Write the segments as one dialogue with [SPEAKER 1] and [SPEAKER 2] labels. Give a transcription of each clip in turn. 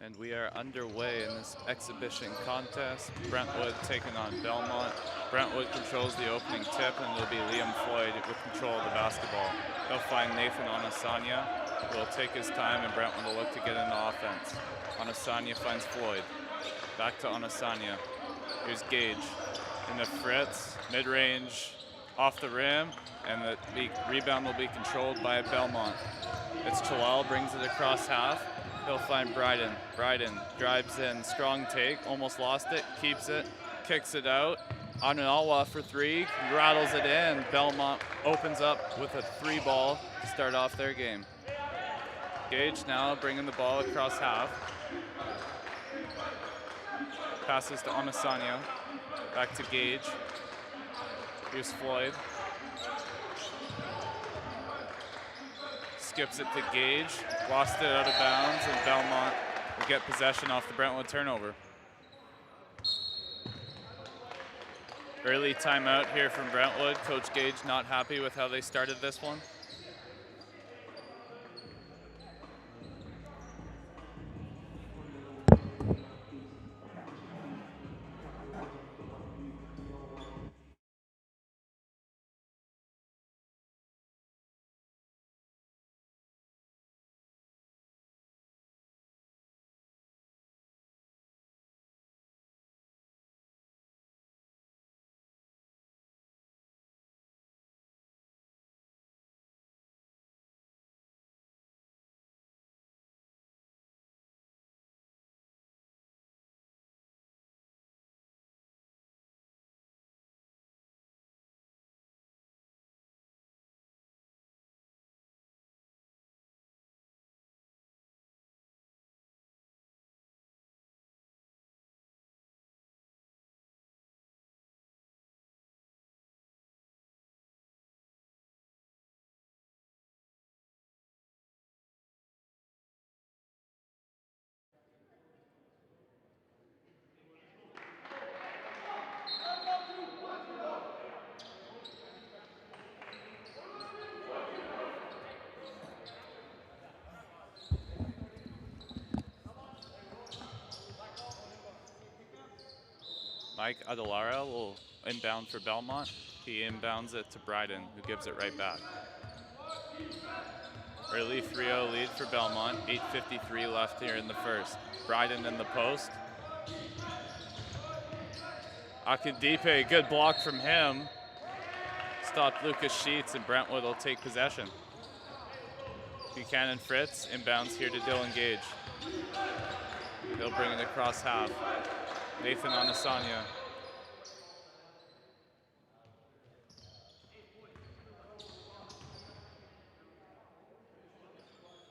[SPEAKER 1] And we are underway in this exhibition contest. Brentwood taking on Belmont. Brentwood controls the opening tip, and it'll be Liam Floyd with control of the basketball. He'll find Nathan Onasanya, who will take his time, and Brentwood will look to get into offense. Onasanya finds Floyd. Back to Onasanya. Here's Gage. Into Fritz, mid-range, off the rim, and the rebound will be controlled by Belmont. It's Chalal, brings it across half. He'll find Bryden. Bryden drives in, strong take, almost lost it, keeps it, kicks it out. Anualwa for three, rattles it in. Belmont opens up with a three ball to start off their game. Gage now bringing the ball across half. Passes to Onasanya, back to Gage. Here's Floyd. Skips it to Gage, lost it out of bounds, and Belmont will get possession off the Brentwood turnover. Early timeout here from Brentwood. Coach Gage not happy with how they started this one. Mike Adelara will inbound for Belmont. He inbounds it to Bryden, who gives it right back. Early 3-0 lead for Belmont, 8:53 left here in the first. Bryden in the post. Akadipe, good block from him. Stopped Lucas Sheets, and Brentwood will take possession. Buchanan Fritz inbounds here to Dylan Gage. He'll bring it across half. Nathan Onasanya.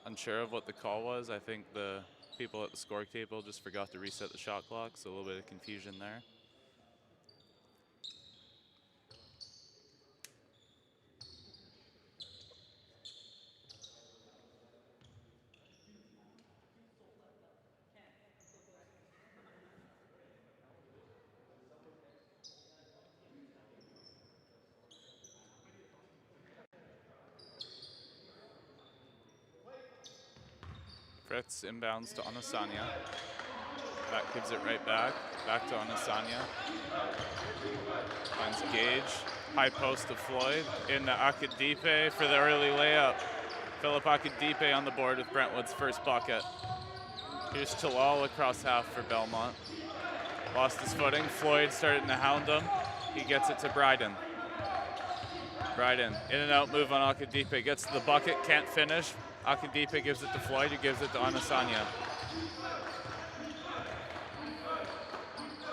[SPEAKER 1] Unsure of what the call was. I think the people at the score table just forgot to reset the shot clock, so a little bit of confusion there. Fritz inbounds to Onasanya. That gives it right back. Back to Onasanya. Finds Gage. High post to Floyd. Into Akadipe for the early layup. Philip Akadipe on the board with Brentwood's first bucket. Here's Chalal across half for Belmont. Lost his footing. Floyd starting to hound him. He gets it to Bryden. Bryden, in and out move on Akadipe. Gets to the bucket, can't finish. Akadipe gives it to Floyd, who gives it to Onasanya.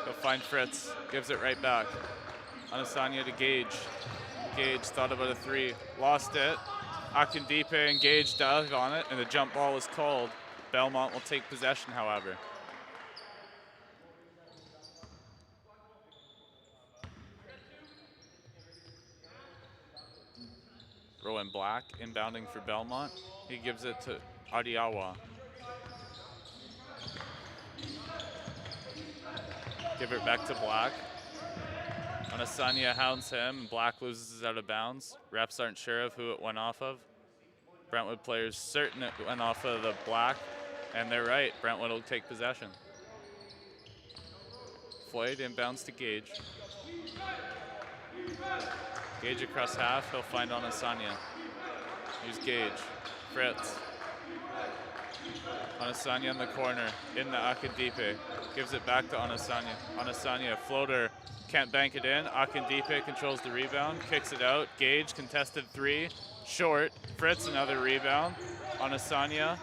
[SPEAKER 1] He'll find Fritz, gives it right back. Onasanya to Gage. Gage thought about a three, lost it. Akadipe and Gage dug on it, and the jump ball was called. Belmont will take possession, however. Rowan Black inbounding for Belmont. He gives it to Adiawa. Give it back to Black. Onasanya hounds him, and Black loses out of bounds. Refs aren't sure of who it went off of. Brentwood players certain it went off of the Black, And they're right. Brentwood will take possession. Floyd inbounds to Gage. Gage across half. He'll find Onasanya. Here's Gage. Fritz. Onasanya in the corner. In the Akindipe. Gives it back to Onasanya. Onasanya, floater. Can't bank it in. Akindipe controls the rebound. Kicks it out. Gage, contested three. Short. Fritz, another rebound. Onasanya.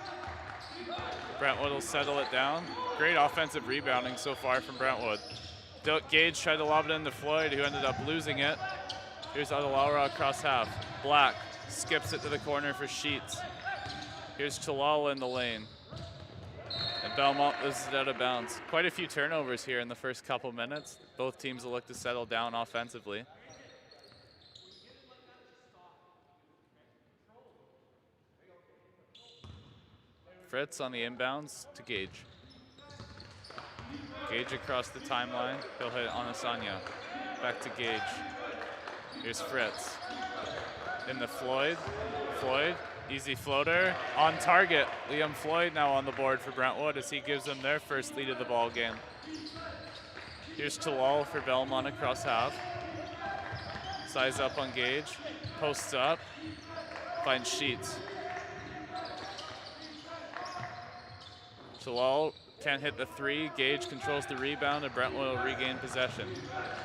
[SPEAKER 1] Brentwood will settle it down. Great offensive rebounding so far from Brentwood. Gage tried to lob it into Floyd, who ended up losing it. Here's Adalaura across half. Black skips it to the corner for Sheets. Here's Chalala in the lane. And Belmont loses it out of bounds. Quite a few turnovers here in the first couple minutes. Both teams will look to settle down offensively. Fritz on the inbounds to Gage. Gage across the timeline. He'll hit Onasanya. Back to Gage. Here's Fritz. In the Floyd. Floyd, easy floater. On target. Liam Floyd now on the board for Brentwood as he gives them their first lead of the ball game. Here's Talal for Belmont across half. Size up on Gage. Posts up. Finds Sheets. Talal can't hit the three. Gage controls the rebound and Brentwood will regain possession.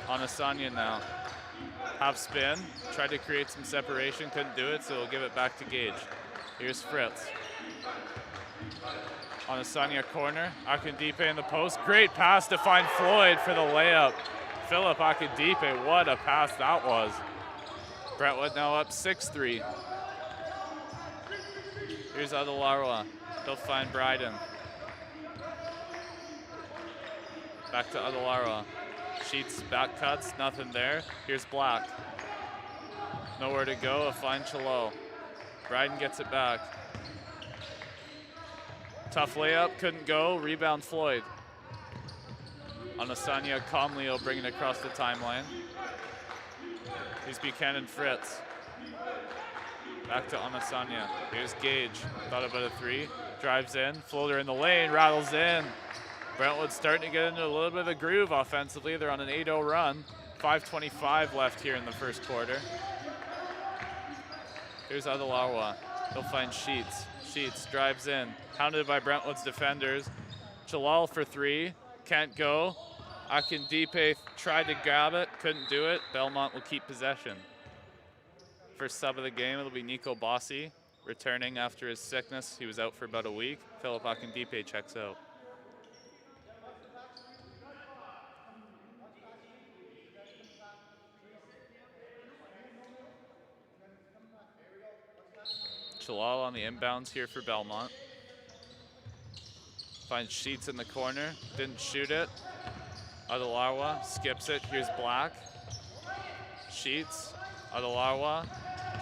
[SPEAKER 1] Onasanya now. Half spin. Tried to create some separation. Couldn't do it, so we'll give it back to Gage. Here's Fritz. Onasanya corner. Akindipe in the post. Great pass to find Floyd for the layup. Philip Akindipe, what a pass that was. Brentwood now up 6-3. Here's Adalaroa. He'll find Bryden. Back to Adalaroa. Sheets back cuts, nothing there. Here's Black. Nowhere to go, a fine Chalo. Bryden gets it back. Tough layup, couldn't go. Rebound Floyd. Onasanya calmly will bring it across the timeline. Here's Buchanan Fritz. Back to Onasanya. Here's Gage. Thought about a three. Drives in, floater in the lane, rattles in. Brentwood's starting to get into a little bit of a groove offensively. They're on an 8-0 run. 5:25 left here in the first quarter. Here's Adalawa. He'll find Sheets. Sheets drives in. Hounded by Brentwood's defenders. Jalal for three. Can't go. Akindipe tried to grab it. Couldn't do it. Belmont will keep possession. First sub of the game, it'll be Nico Bossi. Returning after his sickness. He was out for about a week. Philip Akindipe checks out. Chalal on the inbounds here for Belmont. Finds Sheets in the corner, didn't shoot it. Adalawa skips it, here's Black. Sheets, Adalawa,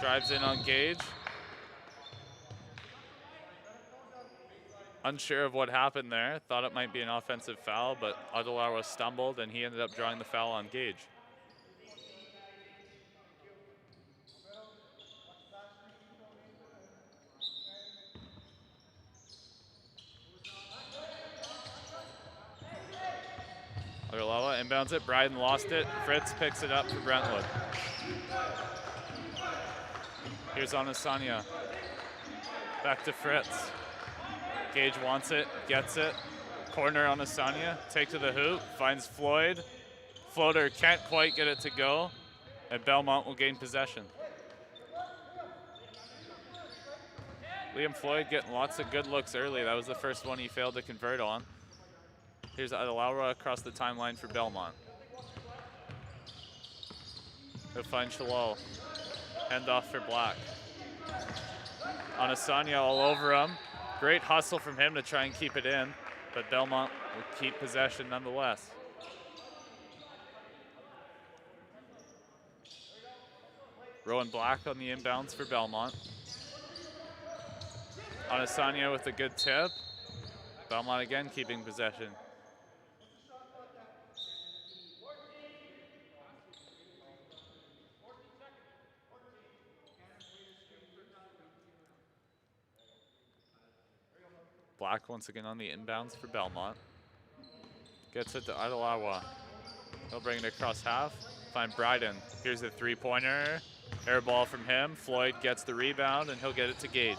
[SPEAKER 1] drives in on Gage. Unsure of what happened there, thought it might be an offensive foul, but Adalawa stumbled and he ended up drawing the foul on Gage. Adalawa inbounds it, Bryden lost it, Fritz picks it up for Brentwood. Here's Onasanya. Back to Fritz. Gage wants it, gets it. Corner Onasanya, take to the hoop, finds Floyd. Floater can't quite get it to go, and Belmont will gain possession. Liam Floyd getting lots of good looks early. That was the first one he failed to convert on. Here's Adalaura across the timeline for Belmont. He'll find Chalal. Hand off for Black. Onasanya all over him. Great hustle from him to try and keep it in, but Belmont will keep possession nonetheless. Rowan Black on the inbounds for Belmont. Onasanya with a good tip. Belmont again keeping possession. Black once again on the inbounds for Belmont. Gets it to Adelawa. He'll bring it across half. Find Bryden. Here's a three-pointer. Air ball from him. Floyd gets the rebound, and he'll get it to Gage.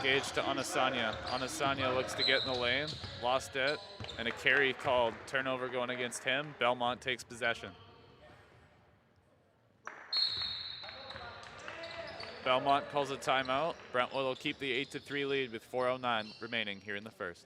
[SPEAKER 1] Gage to Anasanya. Anasanya looks to get in the lane. Lost it. And a carry called. Turnover going against him. Belmont takes possession. Belmont calls a timeout. Brentwood will keep the 8-3 lead with 4:09 remaining here in the first.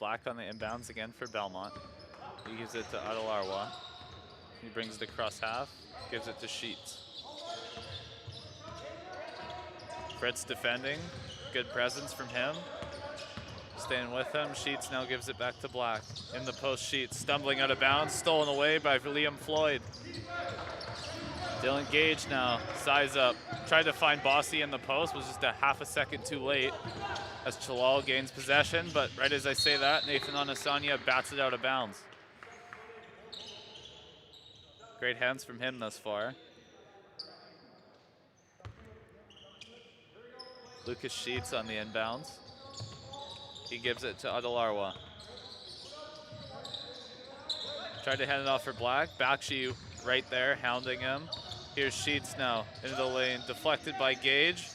[SPEAKER 1] Black on the inbounds again for Belmont. He gives it to Adelarwa. He brings it across half, gives it to Sheets. Fritz defending, good presence from him. Staying with him, Sheets now gives it back to Black. In the post, Sheets stumbling out of bounds, stolen away by Liam Floyd. Dylan Gage now, size up. Tried to find Bossy in the post, was just a half a second too late as Chalal gains possession, but right as I say that, Nathan Anasanya bats it out of bounds. Great hands from him thus far. Lucas Sheets on the inbounds. He gives it to Adelarwa. Tried to hand it off for Black. Bakshi right there, hounding him. Here's Sheets now into the lane, deflected by Gage.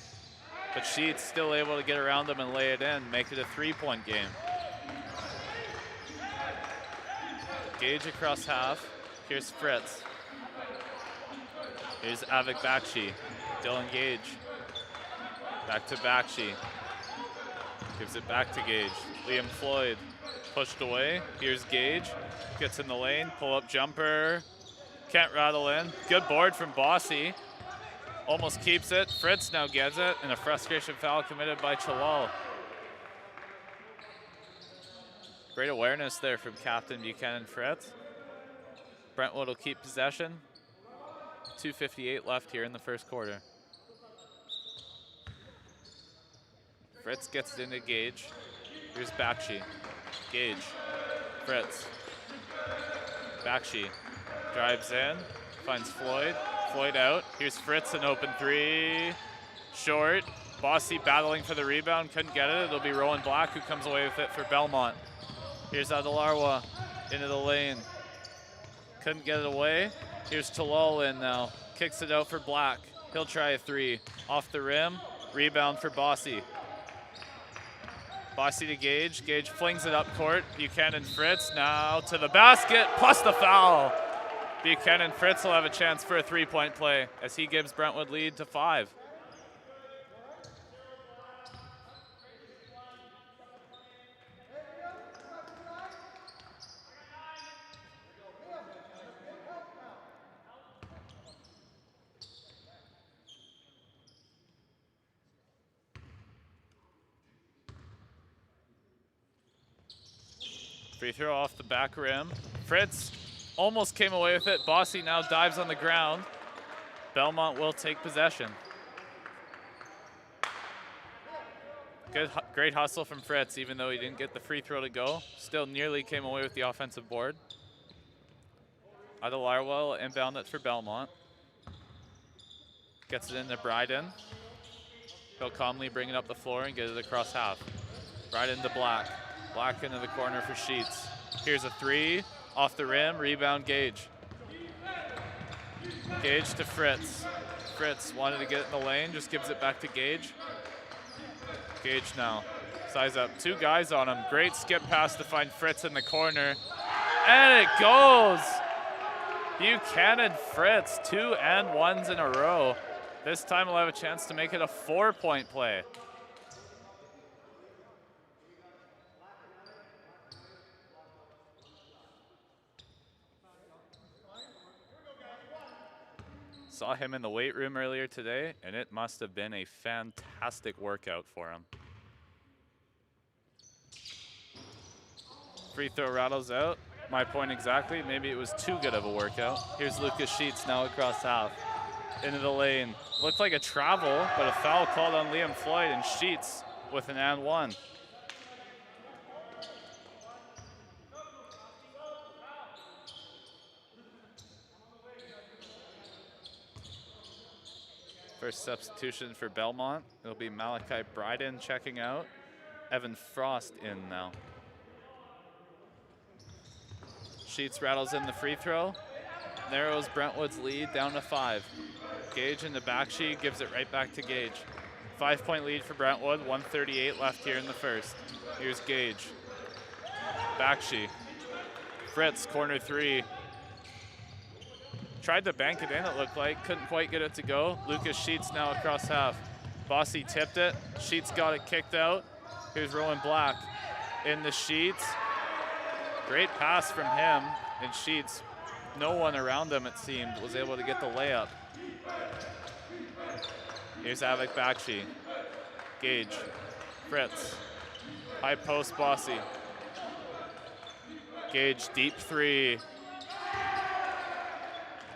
[SPEAKER 1] But Sheets still able to get around him and lay it in, make it a three-point game. Gage across half. Here's Fritz. Here's Avik Bakshi. Dylan Gage. Back to Bakshi. Gives it back to Gage. Liam Floyd pushed away. Here's Gage. Gets in the lane. Pull-up jumper. Can't rattle in. Good board from Bossy. Almost keeps it. Fritz now gets it, and a frustration foul committed by Chalal. Great awareness there from Captain Buchanan Fritz. Brentwood will keep possession. 2:58 left here in the first quarter. Fritz gets it into Gage. Here's Bakshi. Gage. Fritz. Bakshi drives in, finds Floyd. Floyd out. Here's Fritz, an open three. Short. Bossy battling for the rebound, couldn't get it. It'll be Rowan Black who comes away with it for Belmont. Here's Adelarwa into the lane. Couldn't get it away. Here's Chalal in now. Kicks it out for Black. He'll try a three. Off the rim. Rebound for Bossy. Bossy to Gage. Gage flings it up court. Buchanan Fritz now to the basket, plus the foul. Buchanan Fritz will have a chance for a three-point play as he gives Brentwood lead to 5. Free throw off the back rim. Fritz almost came away with it. Bossy now dives on the ground. Belmont will take possession. Great hustle from Fritz, even though he didn't get the free throw to go. Still nearly came away with the offensive board. Adelarwa will inbound it for Belmont. Gets it into Bryden. He'll calmly bring it up the floor and get it across half. Bryden to Black. Black into the corner for Sheets. Here's a three. Off the rim, rebound Gage. Gage to Fritz. Fritz wanted to get it in the lane, just gives it back to Gage. Gage now, size up, 2 guys on him. Great skip pass to find Fritz in the corner. And it goes! Buchanan Fritz, 2 and 1s in a row. This time we'll have a chance to make it a 4-point play. Saw him in the weight room earlier today, and it must have been a fantastic workout for him. Free throw rattles out. My point exactly, maybe it was too good of a workout. Here's Lucas Sheets now across half. Into the lane. Looked like a travel, but a foul called on Liam Floyd, and Sheets with an and one. First substitution for Belmont. It'll be Malachi Bryden checking out. Evan Frost in now. Sheets rattles in the free throw. Narrows Brentwood's lead down to 5. Gage in the back sheet gives it right back to Gage. 5-point lead for Brentwood, 1:38 left here in the first. Here's Gage. Back sheet. Fritz, corner 3. Tried to bank it in, it looked like. Couldn't quite get it to go. Lucas Sheets now across half. Bossy tipped it. Sheets got it kicked out. Here's Rowan Black in the Sheets. Great pass from him, and Sheets, no one around him, it seemed, was able to get the layup. Here's Avik Bakshi. Gage. Fritz. High post, Bossy. Gage, deep 3.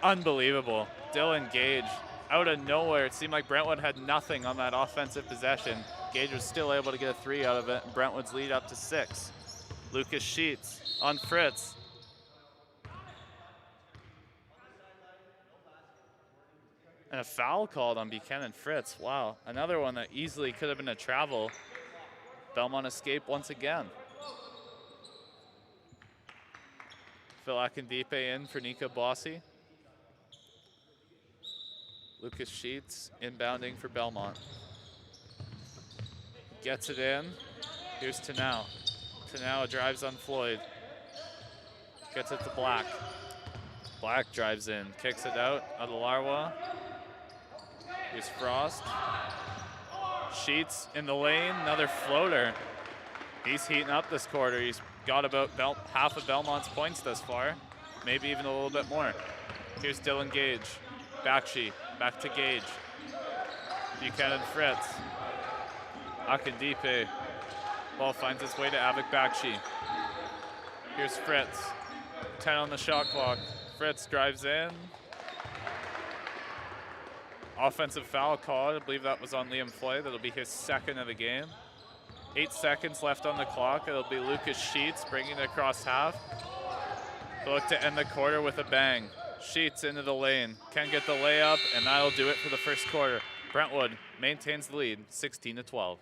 [SPEAKER 1] Unbelievable. Dylan Gage, out of nowhere. It seemed like Brentwood had nothing on that offensive possession. Gage was still able to get a 3 out of it, and Brentwood's lead up to 6. Lucas Sheets on Fritz. And a foul called on Buchanan Fritz. Wow, another one that easily could have been a travel. Belmont escape once again. Phil Akindipe in for Nika Bossy. Lucas Sheets inbounding for Belmont. Gets it in. Here's Tanau. Tanau drives on Floyd. Gets it to Black. Black drives in, kicks it out. Adelarwa. Here's Frost. Sheets in the lane, another floater. He's heating up this quarter. He's got about half of Belmont's points thus far, maybe even a little bit more. Here's Dylan Gage. Bakshi, back to Gage. Buchanan Fritz. Akindipe. Ball finds its way to Avik Bakshi. Here's Fritz. 10 on the shot clock. Fritz drives in. Offensive foul called. I believe that was on Liam Floyd. That'll be his 2nd of the game. 8 seconds left on the clock. It'll be Lucas Sheets bringing it across half. They'll look to end the quarter with a bang. Sheets into the lane. Can get the layup, and that'll do it for the first quarter. Brentwood maintains the lead, 16-12.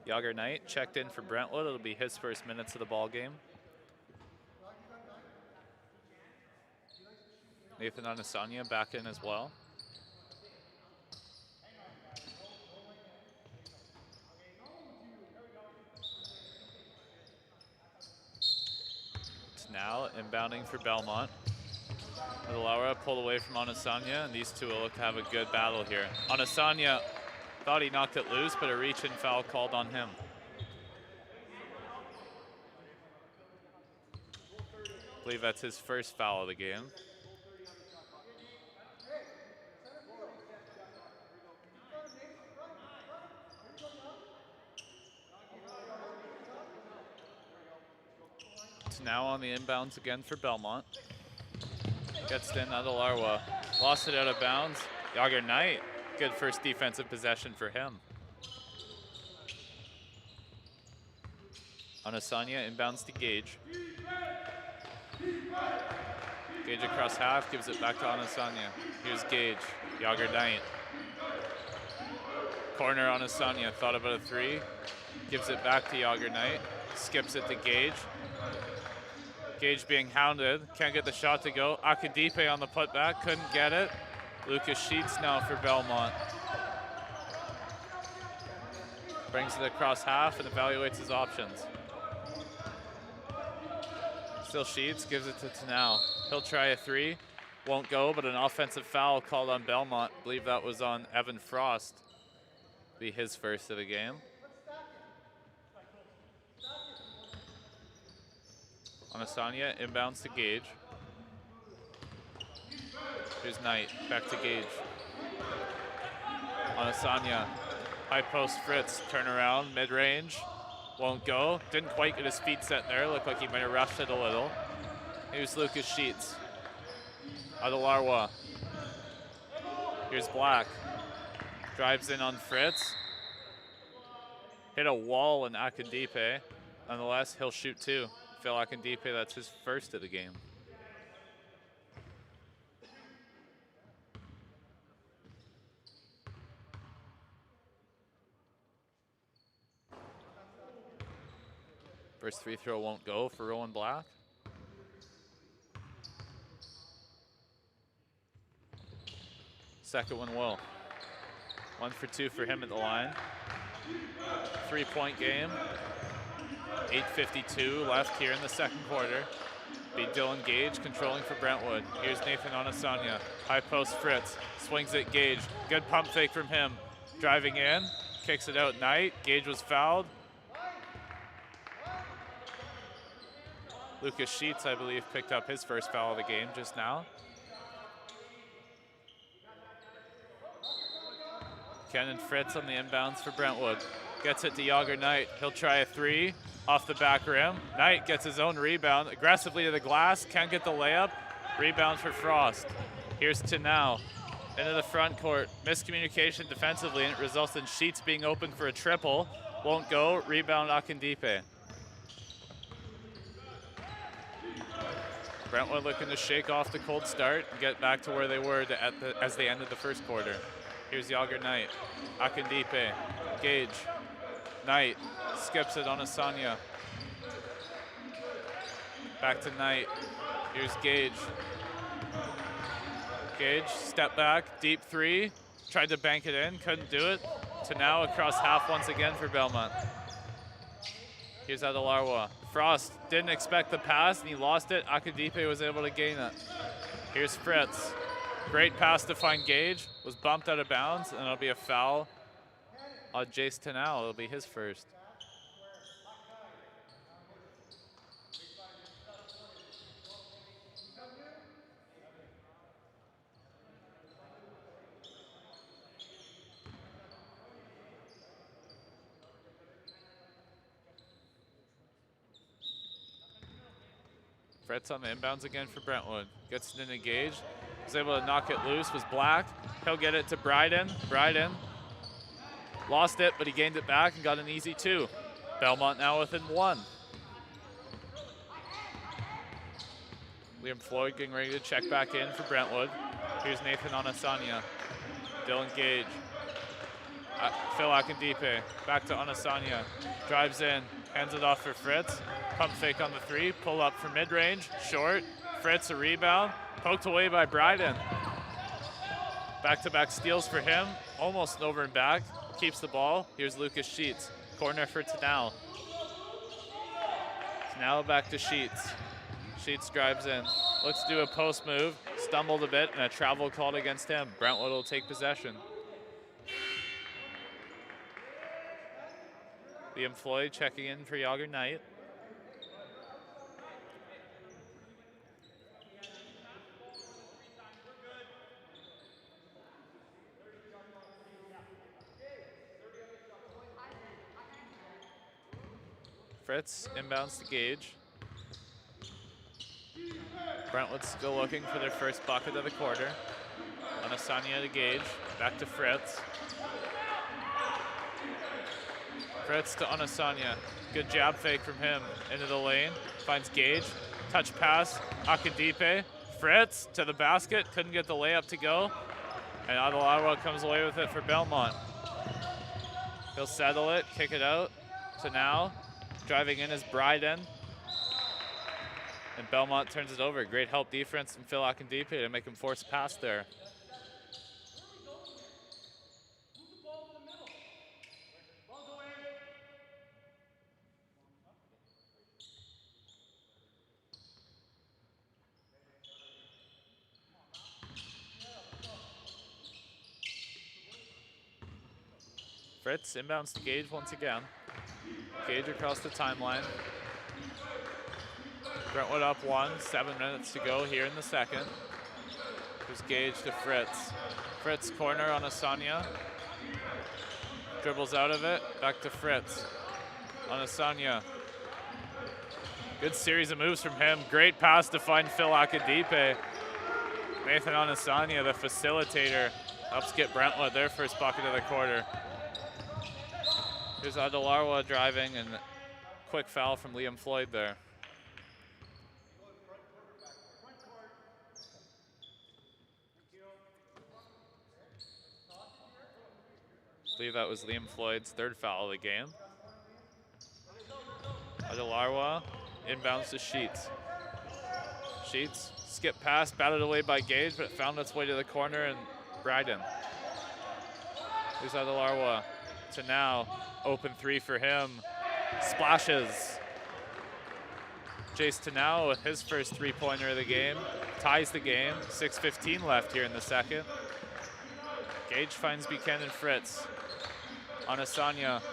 [SPEAKER 1] Yager Knight checked in for Brentwood. It'll be his first minutes of the ball game. Nathan Anasanya back in as well. It's now inbounding for Belmont. Laura pulled away from Anasanya, and these two will look to have a good battle here. Anasanya thought he knocked it loose, but a reach-in foul called on him. I believe that's his first foul of the game. It's now on the inbounds again for Belmont. Gets to Adelarwa. Lost it out of bounds. Yager Knight, good first defensive possession for him. Anasanya inbounds to Gage. Gage across half, gives it back to Anasanya. Here's Gage, Yager Knight. Corner Anasanya, thought about a three. Gives it back to Yager Knight. Skips it to Gage. Gage being hounded, can't get the shot to go. Akadipe on the putback, couldn't get it. Lucas Sheets now for Belmont. Brings it across half and evaluates his options. Still Sheets, gives it to Tanau. He'll try a three, won't go, but an offensive foul called on Belmont. I believe that was on Evan Frost. Be his first of the game. Anasanya inbounds to Gage. Here's Knight, back to Gage. Anasanya, high post Fritz, turn around, mid-range. Won't go, didn't quite get his feet set there. Looked like he might have rushed it a little. Here's Lucas Sheets. Adelarwa. Here's Black. Drives in on Fritz. Hit a wall in Akadipe. Nonetheless, he'll shoot two. Phil Akadipe, that's his first of the game. First free throw won't go for Rowan Black. Second one will. 1 for 2 for him at the line. 3-point game. 8:52 left here in the second quarter. Be Dylan Gage controlling for Brentwood. Here's Nathan Anasanya. High post Fritz. Swings it Gage. Good pump fake from him. Driving in. Kicks it out Knight. Gage was fouled. Lucas Sheets, I believe, picked up his first foul of the game just now. Kenan Fritz on the inbounds for Brentwood. Gets it to Yager Knight. He'll try a three off the back rim. Knight gets his own rebound aggressively to the glass. Can't get the layup. Rebound for Frost. Here's Tanau into the front court. Miscommunication defensively, and it results in Sheets being open for a triple. Won't go. Rebound Akadipe. Brentwood looking to shake off the cold start and get back to where they were as they ended the first quarter. Here's Yager Knight. Akadipe. Gage. Knight. Skips it on Asanya. Back to Knight. Here's Gage. Gage, step back, deep three. Tried to bank it in, couldn't do it. To now across half once again for Belmont. Here's Adelarwa. Frost didn't expect the pass and he lost it. Akadipe was able to gain it. Here's Fritz. Great pass to find Gage. Was bumped out of bounds, and it'll be a foul on Jace Tanau. It'll be his first. Fritz on the inbounds again for Brentwood. Gets it into Gage. Was able to knock it loose, was Black. He'll get it to Bryden. Bryden lost it, but he gained it back and got an easy two. Belmont now within one. Liam Floyd getting ready to check back in for Brentwood. Here's Nathan Anasanya. Dylan Gage. Phil Akindipe, back to Onasanya, drives in, hands it off for Fritz, pump fake on the three, pull up for mid-range, short, Fritz a rebound, poked away by Bryden. Back-to-back steals for him, almost over and back, keeps the ball. Here's Lucas Sheets, corner for Tanao. Now back to Sheets. Sheets drives in, looks to do a post move, stumbled a bit, and a travel called against him. Brentwood will take possession. Liam Floyd checking in for Yager Knight. Fritz inbounds to Gage. Brentwood still looking for their first bucket of the quarter. Onasanya to Gage, back to Fritz. Fritz to Onasanya. Good jab fake from him into the lane. Finds Gage. Touch pass. Akindipe. Fritz to the basket. Couldn't get the layup to go. And Adelawa comes away with it for Belmont. He'll settle it, kick it out to now. Driving in is Bryden. And Belmont turns it over. Great help defense from Phil Akindipe to make him force a pass there. Fritz inbounds to Gage once again. Gage across the timeline. Brentwood up 1, 7 minutes to go here in the second. Here's Gage to Fritz. Fritz corner on Asanya. Dribbles out of it, back to Fritz. On Asanya. Good series of moves from him. Great pass to find Phil Akindipe. Nathan Onasanya, the facilitator, helps get Brentwood their first bucket of the quarter. Here's Adelarwa driving, and quick foul from Liam Floyd there. I believe that was Liam Floyd's third foul of the game. Adelarwa inbounds to Sheets. Sheets skipped past, batted away by Gage, but it found its way to the corner, and Bryden. Here's Adelarwa to now. Open three for him. Splashes. Jace Tanao with his first three-pointer of the game. Ties the game. 6:15 left here in the second. Gage finds Buchanan Fritz. Onasanya.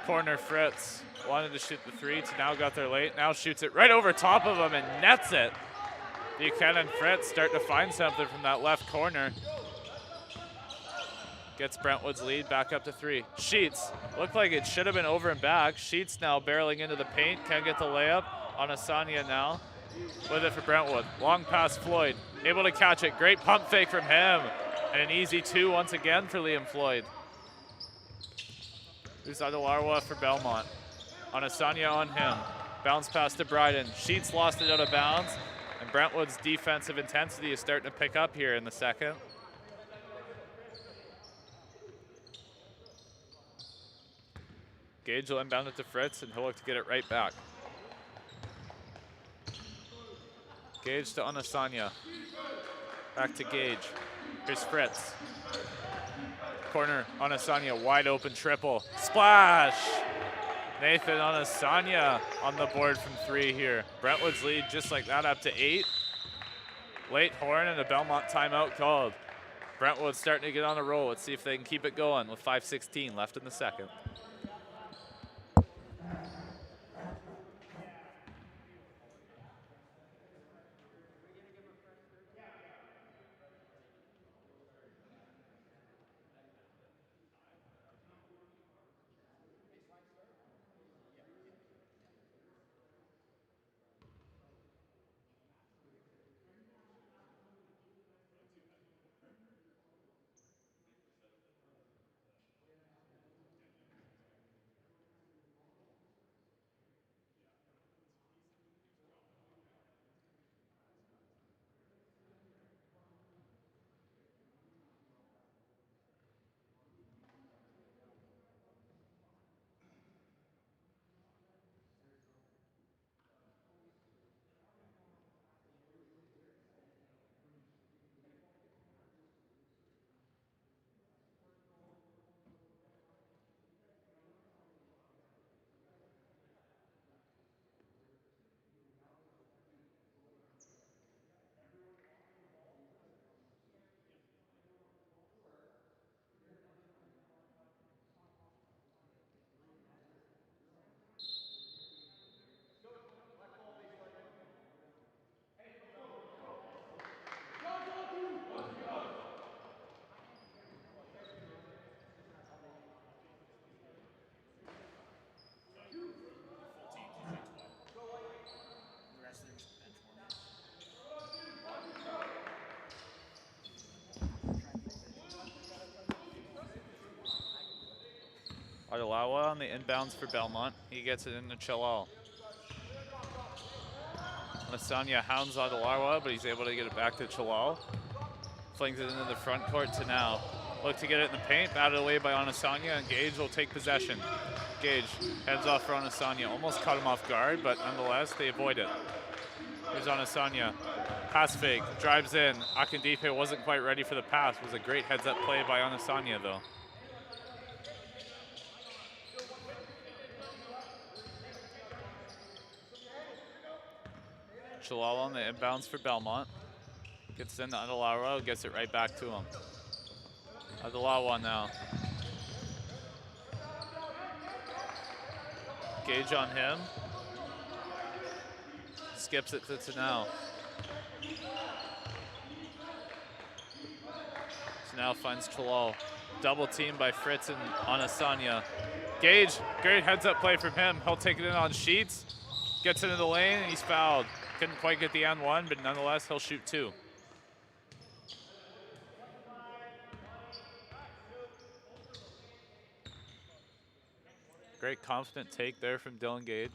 [SPEAKER 1] Corner Fritz. Wanted to shoot the three. Tanao got there late. Now shoots it right over top of him and nets it. Buchanan Fritz starting to find something from that left corner. Gets Brentwood's lead back up to 3. Sheets, looked like it should have been over and back. Sheets now barreling into the paint, can't get the layup. On Asanya now, with it for Brentwood. Long pass Floyd, able to catch it. Great pump fake from him. And an easy 2 once again for Liam Floyd. Here's Adelarwa for Belmont. On Asanya on him. Bounce pass to Bryden. Sheets lost it out of bounds. And Brentwood's defensive intensity is starting to pick up here in the second. Gage will inbound it to Fritz, and he'll look to get it right back. Gage to Onasanya. Back to Gage. Here's Fritz. Corner, Onasanya, wide open triple. Splash! Nathan Onasanya on the board from 3 here. Brentwood's lead just like that up to 8. Late horn and a Belmont timeout called. Brentwood's starting to get on a roll. Let's see if they can keep it going with 5:16 left in the second. Adelawa on the inbounds for Belmont. He gets it into Chalal. Masanya hounds Adelawa, but he's able to get it back to Chalal. Flings it into the front court to now. Look to get it in the paint, batted away by Onasanya, and Gage will take possession. Gage heads off for Onasanya. Almost caught him off guard, but nonetheless, they avoid it. Here's Onasanya. Pass fake, drives in. Akindipe wasn't quite ready for the pass. It was a great heads-up play by Onasanya, though. Chalal on the inbounds for Belmont. Gets into Adelawa, gets it right back to him. Adelawa now. Gage on him. Skips it to Tanao. Tanao finds Chalal. Double team by Fritz and Onasanya. Gage, great heads up play from him. He'll take it in on Sheets. Gets into the lane and he's fouled. Couldn't quite get the N1, but nonetheless, he'll shoot 2. Great confident take there from Dylan Gage.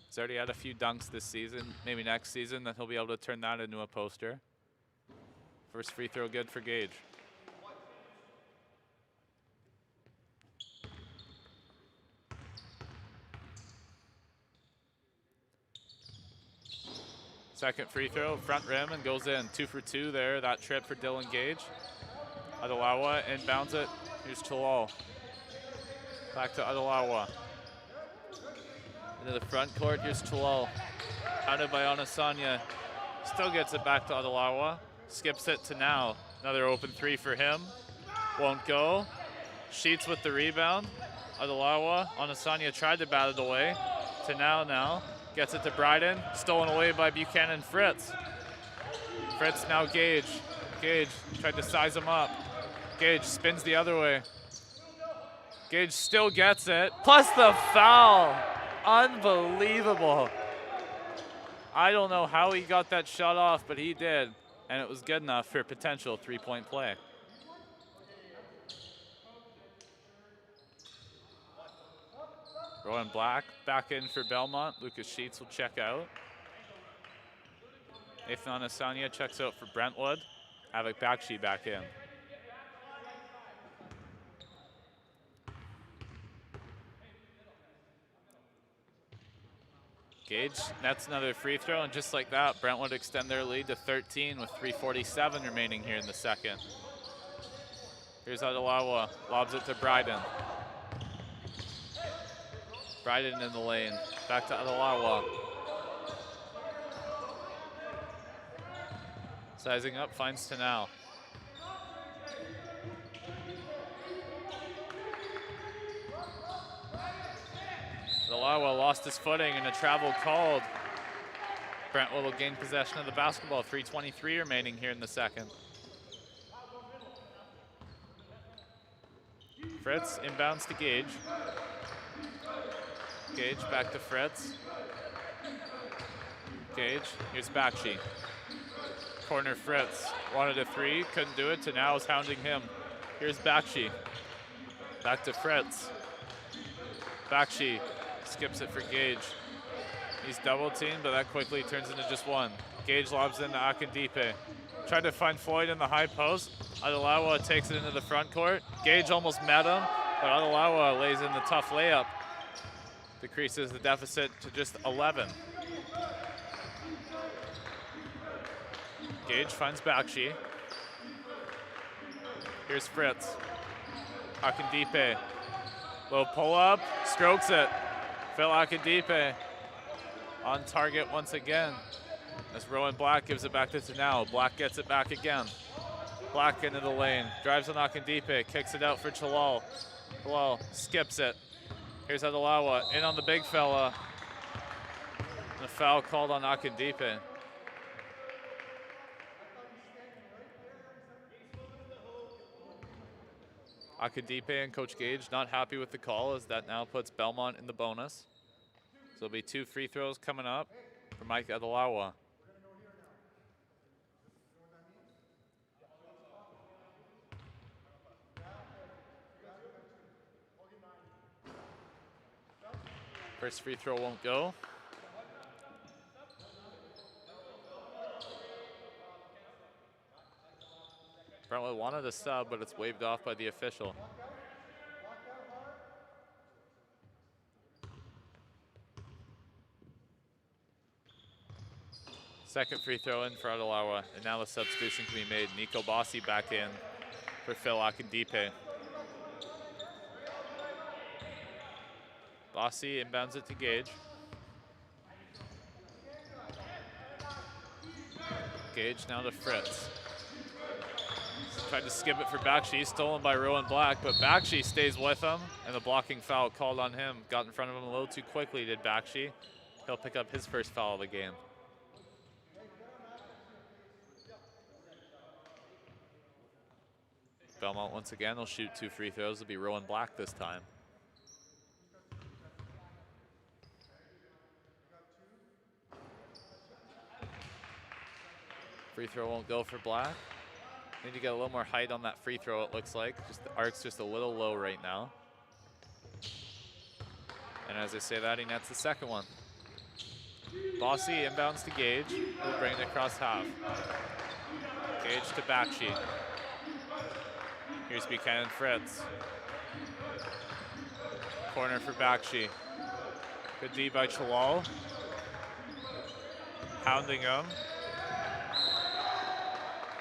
[SPEAKER 1] He's already had a few dunks this season. Maybe next season that he'll be able to turn that into a poster. First free throw good for Gage. Second free throw, front rim, and goes in. 2 for 2 there, that trip for Dylan Gage. Adelawa inbounds it. Here's Chalal. Back to Adelawa. Into the front court, here's Chalal. Hounded by Onasanya. Still gets it back to Adelawa. Skips it to now. Another open 3 for him. Won't go. Sheets with the rebound. Adelawa. Onasanya tried to bat it away. To now. Gets it to Bryden. Stolen away by Buchanan Fritz. Fritz now Gage. Gage tried to size him up. Gage spins the other way. Gage still gets it. Plus the foul. Unbelievable. I don't know how he got that shot off, but he did. And it was good enough for a potential 3-point play. Rowan Black back in for Belmont. Lucas Sheets will check out. Nathan Onasanya checks out for Brentwood. Avik Bakshi back in. Gage nets another free throw, and just like that, Brentwood extend their lead to 13 with 3:47 remaining here in the second. Here's Adelawa, lobs it to Bryden. Bryden in the lane, back to Adelawa. Sizing up, finds Tanao. Adelawa lost his footing and a travel called. Brentwood will gain possession of the basketball. 3:23 remaining here in the second. Fritz inbounds to Gage. Gage back to Fritz. Gage, here's Bakshi. Corner Fritz, wanted a 3, couldn't do it, Tanao is hounding him. Here's Bakshi. Back to Fritz. Bakshi skips it for Gage. He's double teamed, but that quickly turns into just 1. Gage lobs into Akindipe. Tried to find Floyd in the high post. Adelawa takes it into the front court. Gage almost met him, but Adelawa lays in the tough layup. Decreases the deficit to just 11. Gage finds Bakshi. Here's Fritz. Akindipe. Low pull up, strokes it. Phil Akindipe on target once again. As Rowan Black gives it back to Tanao. Black gets it back again. Black into the lane, drives on Akindipe, kicks it out for Chalal. Chalal skips it. Here's Adelawa, in on the big fella. And a foul called on Akindipe. Akindipe and Coach Gage not happy with the call, as that now puts Belmont in the bonus. So it'll be 2 free throws coming up for Mike Adelawa.
[SPEAKER 2] First free throw won't go. Brentwood wanted a sub, but it's waved off by the official. Second free throw in for Adelawa, and now the substitution can be made. Nico Bossi back in for Phil Akindipe. Bossi inbounds it to Gage. Gage now to Fritz. Tried to skip it for Bakshi, stolen by Rowan Black, but Bakshi stays with him, and the blocking foul called on him. Got in front of him a little too quickly, did Bakshi. He'll pick up his first foul of the game. Belmont once again will shoot 2 free throws. It'll be Rowan Black this time. Free throw won't go for Black. Need to get a little more height on that free throw, it looks like. Just the arc's just a little low right now. And as I say that, he nets the second one. Bossi inbounds to Gage, who'll bring it across half. Gage to Bakshi. Here's Buchanan Fritz. Corner for Bakshi. Good D by Chalal. Pounding him.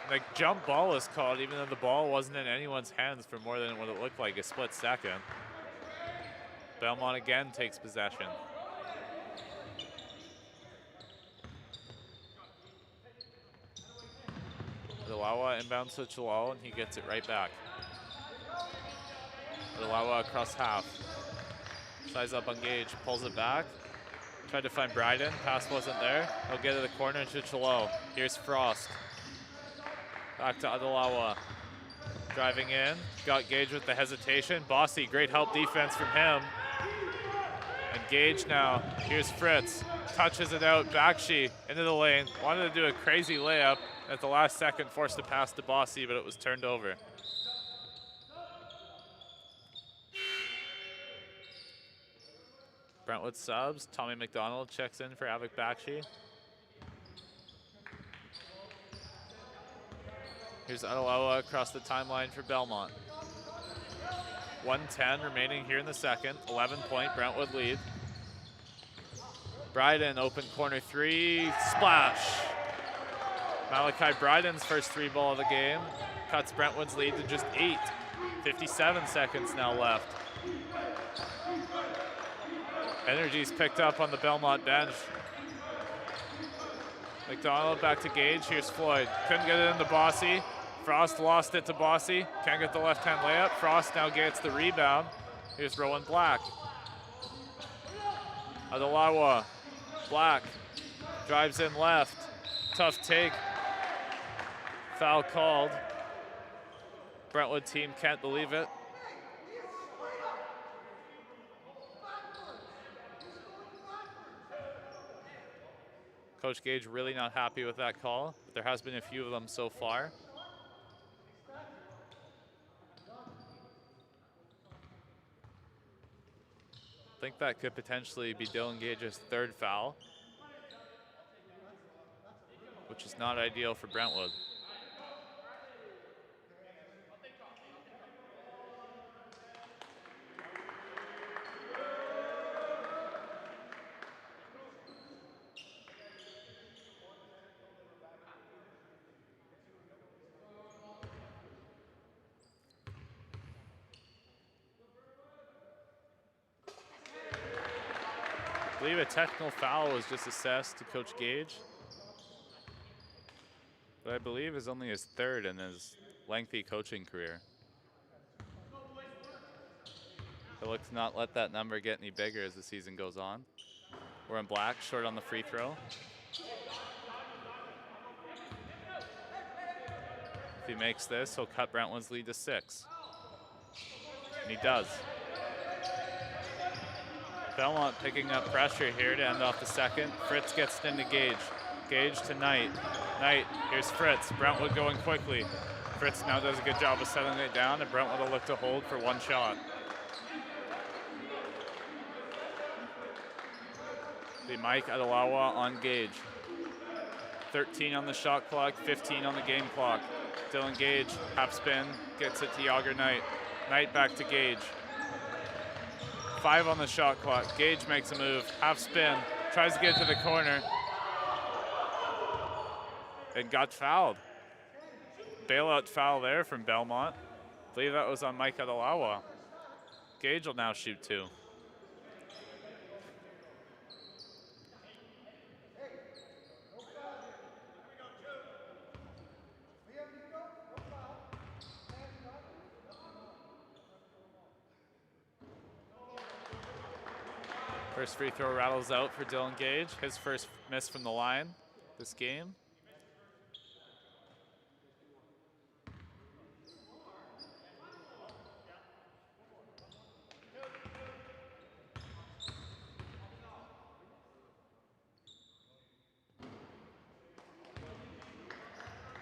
[SPEAKER 2] The jump ball is called, even though the ball wasn't in anyone's hands for more than what it looked like a split second. Belmont again takes possession. Adelawa inbounds to Chalal, and he gets it right back. Adelawa across half. Size up on Gage, pulls it back. Tried to find Bryden, pass wasn't there. He'll get to the corner to Chalal. Here's Frost. Back to Adelawa. Driving in, got Gage with the hesitation. Bossi, great help defense from him. And Gage now, here's Fritz. Touches it out, Bakshi into the lane. Wanted to do a crazy layup. At the last second, forced to pass to Bossi, but it was turned over. Brentwood subs. Tommy McDonald checks in for Avik Bakshi. Here's Adelawa across the timeline for Belmont. 1:10 remaining here in the second. 11-point Brentwood lead. Bryden, open corner three, splash. Malachi Bryden's first 3 ball of the game. Cuts Brentwood's lead to just 8. 57 seconds now left. Energy's picked up on the Belmont bench. McDonald back to Gage, here's Floyd. Couldn't get it into Bossi. Frost lost it to Bossi. Can't get the left-hand layup. Frost now gets the rebound. Here's Rowan Black. Adelawa. Black drives in left. Tough take. Foul called. Brentwood team can't believe it. Coach Gage really not happy with that call, but there has been a few of them so far. I think that could potentially be Dylan Gage's 3rd foul, which is not ideal for Brentwood. I believe a technical foul was just assessed to Coach Gage, but I believe is only his 3rd in his lengthy coaching career. He'll look to not let that number get any bigger as the season goes on. We're in Black, short on the free throw. If he makes this, he'll cut Brentwood's lead to 6. And he does. Belmont picking up pressure here to end off the second. Fritz gets it into Gage. Gage to Knight. Knight, here's Fritz. Brentwood going quickly. Fritz now does a good job of settling it down, and Brentwood will look to hold for 1 shot.
[SPEAKER 1] Be Mike Adelawa on Gage. 13 on the shot clock, 15 on the game clock. Dylan Gage, half spin, gets it to Yager Knight. Knight back to Gage. 5 on the shot clock. Gage makes a move, half spin, tries to get it to the corner, and got fouled. Bailout foul there from Belmont. I believe that was on Mike Adelawa. Gage will now shoot 2. First free throw rattles out for Dylan Gage. His first miss from the line this game.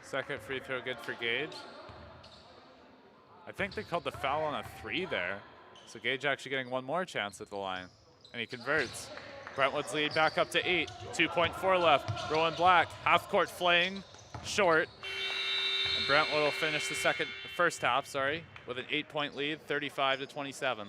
[SPEAKER 1] Second free throw good for Gage. I think they called the foul on a 3 there. So Gage actually getting one more chance at the line. And he converts. Brentwood's lead back up to 8. 2.4 left. Rowan Black, half court flaying, short. And Brentwood will finish the first half, with an 8-point lead, 35-27.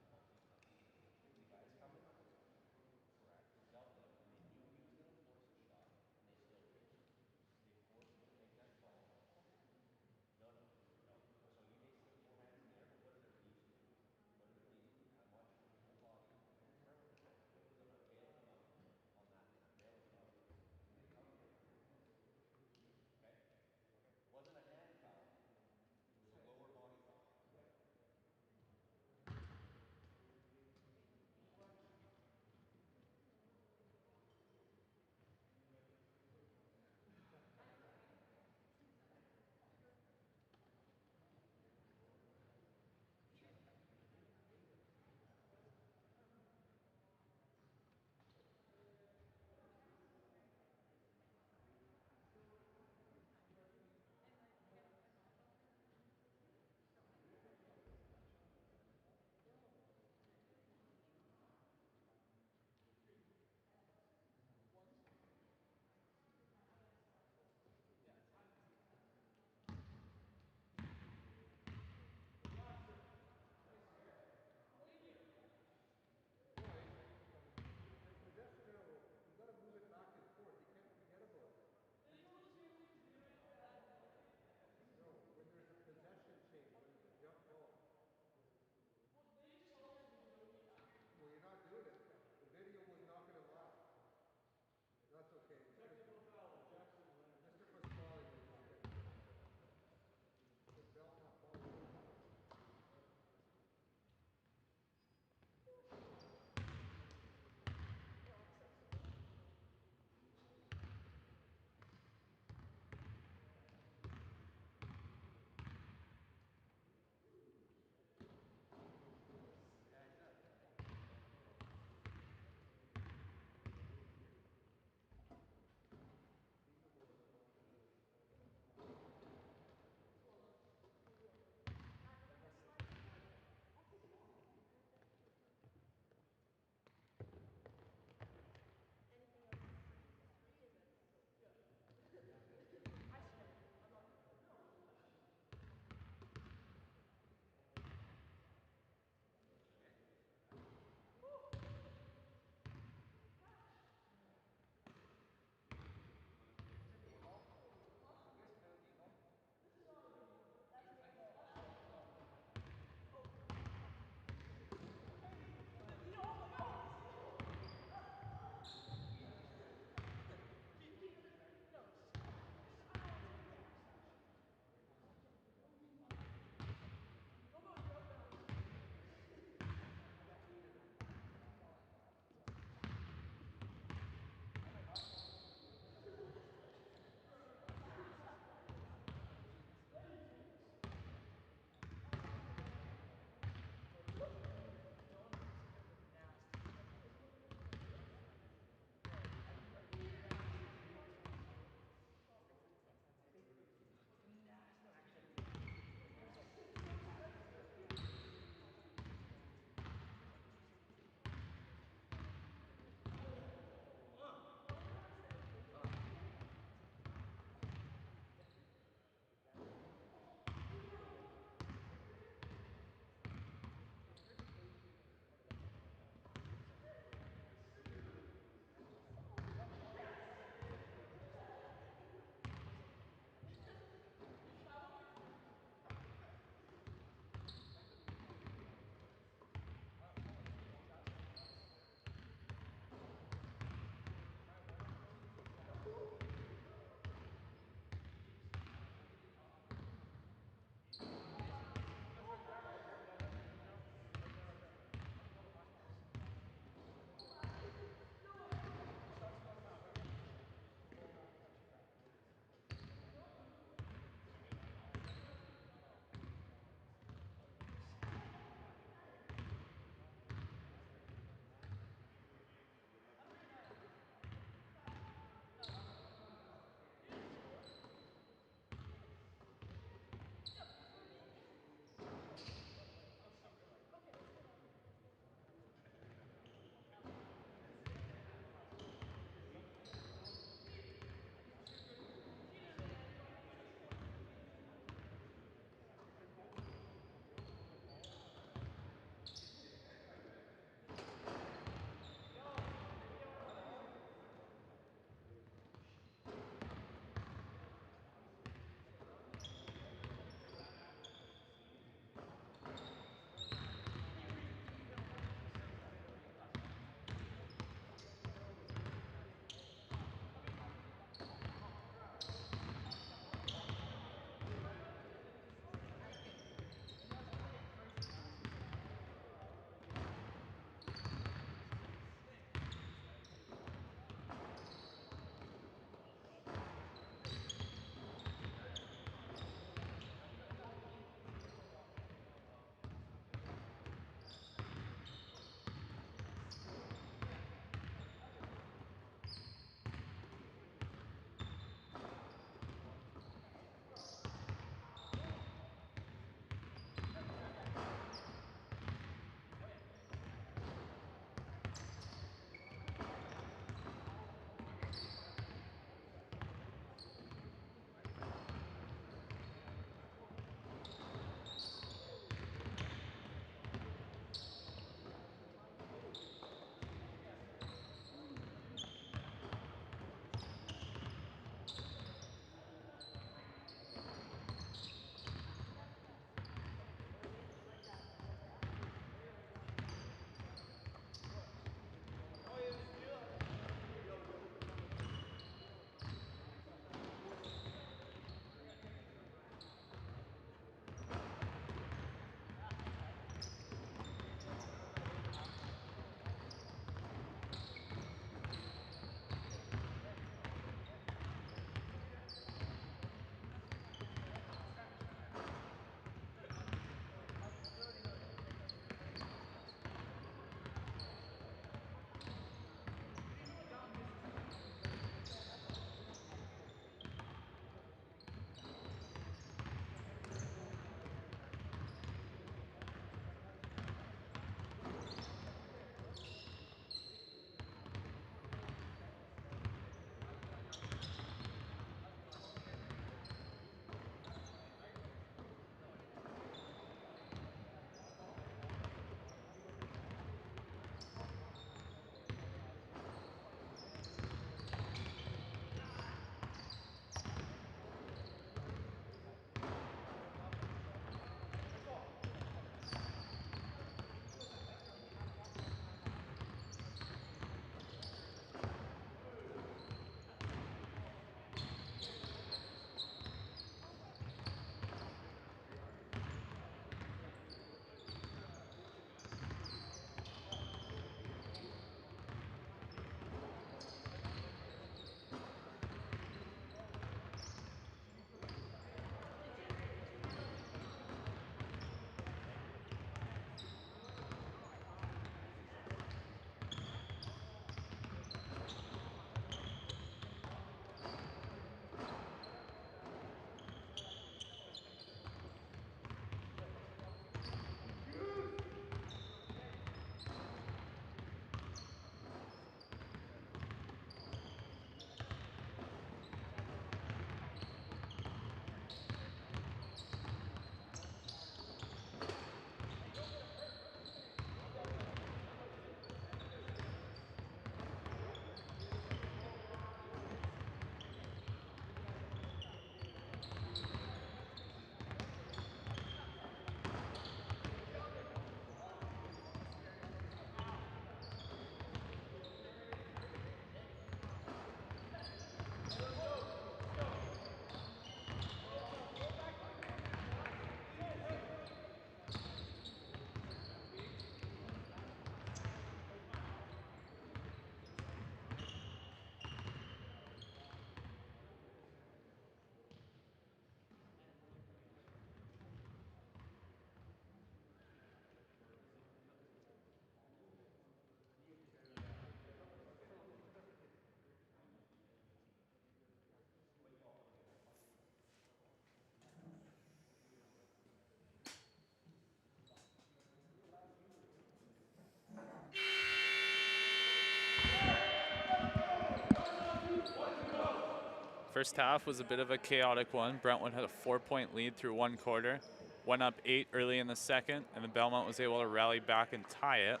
[SPEAKER 1] First half was a bit of a chaotic one. Brentwood had a 4-point lead through one quarter, went up 8 early in the second, and the Belmont was able to rally back and tie it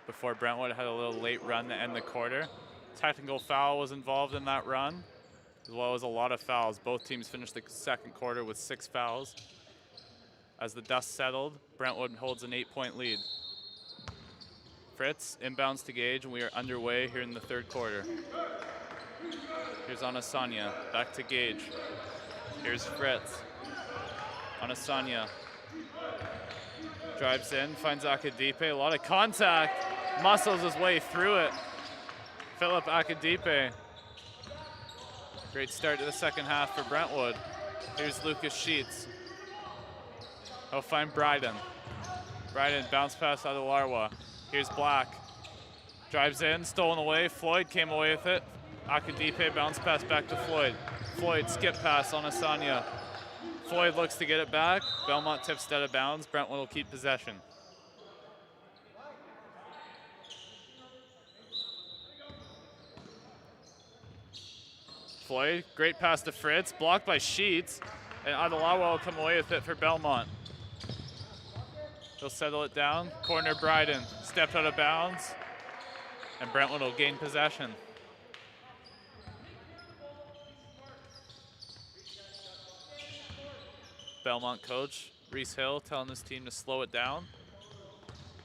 [SPEAKER 1] before Brentwood had a little late run to end the quarter. Technical foul was involved in that run, as well as a lot of fouls. Both teams finished the second quarter with 6 fouls. As the dust settled, Brentwood holds an 8-point lead. Fritz inbounds to Gage, and we are underway here in the third quarter. Here's Anasanya, back to Gage. Here's Fritz. Anasanya drives in, finds Akadipe, a lot of contact, muscles his way through it. Philip Akadipe. Great start to the second half for Brentwood. Here's Lucas Sheets. He'll find Bryden. Bryden bounce pass out of Larwa. Here's Black. Drives in, stolen away. Floyd came away with it. Akadipe bounce pass back to Floyd. Floyd skip pass on Asanya. Floyd looks to get it back. Belmont tips it out of bounds. Brentwood will keep possession. Floyd, great pass to Fritz, blocked by Sheets, and Adelawa will come away with it for Belmont. He'll settle it down. Corner Bryden, stepped out of bounds, and Brentwood will gain possession. Belmont coach Reese Hill telling his team to slow it down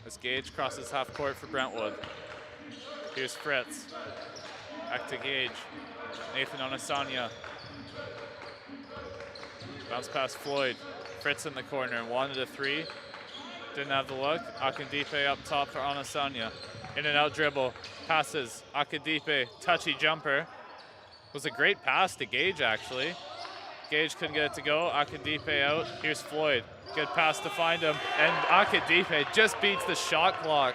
[SPEAKER 1] as Gage crosses half court for Brentwood. Here's Fritz. Back to Gage. Nathan Onasanya. Bounce past Floyd. Fritz in the corner. Wanted a 3. Didn't have the look. Akadipe up top for Onasanya. In and out dribble. Passes. Akadipe. Touchy jumper. Was a great pass to Gage, actually. Gage couldn't get it to go. Akadipe out. Here's Floyd. Good pass to find him. And Akadipe just beats the shot clock.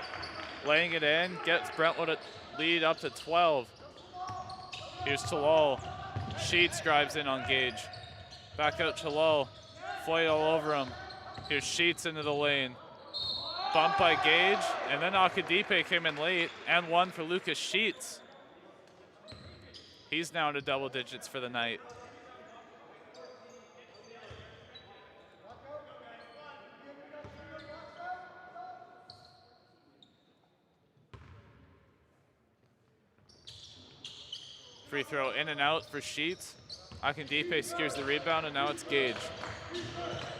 [SPEAKER 1] Laying it in. Gets Brentwood a lead up to 12. Here's Chalol. Sheets drives in on Gage. Back out Chalol. Floyd all over him. Here's Sheets into the lane. Bump by Gage. And then Akadipe came in late. And one for Lucas Sheets. He's now into double digits for the night. Free throw in and out for Sheets. Akadipe secures the rebound, and now it's Gage.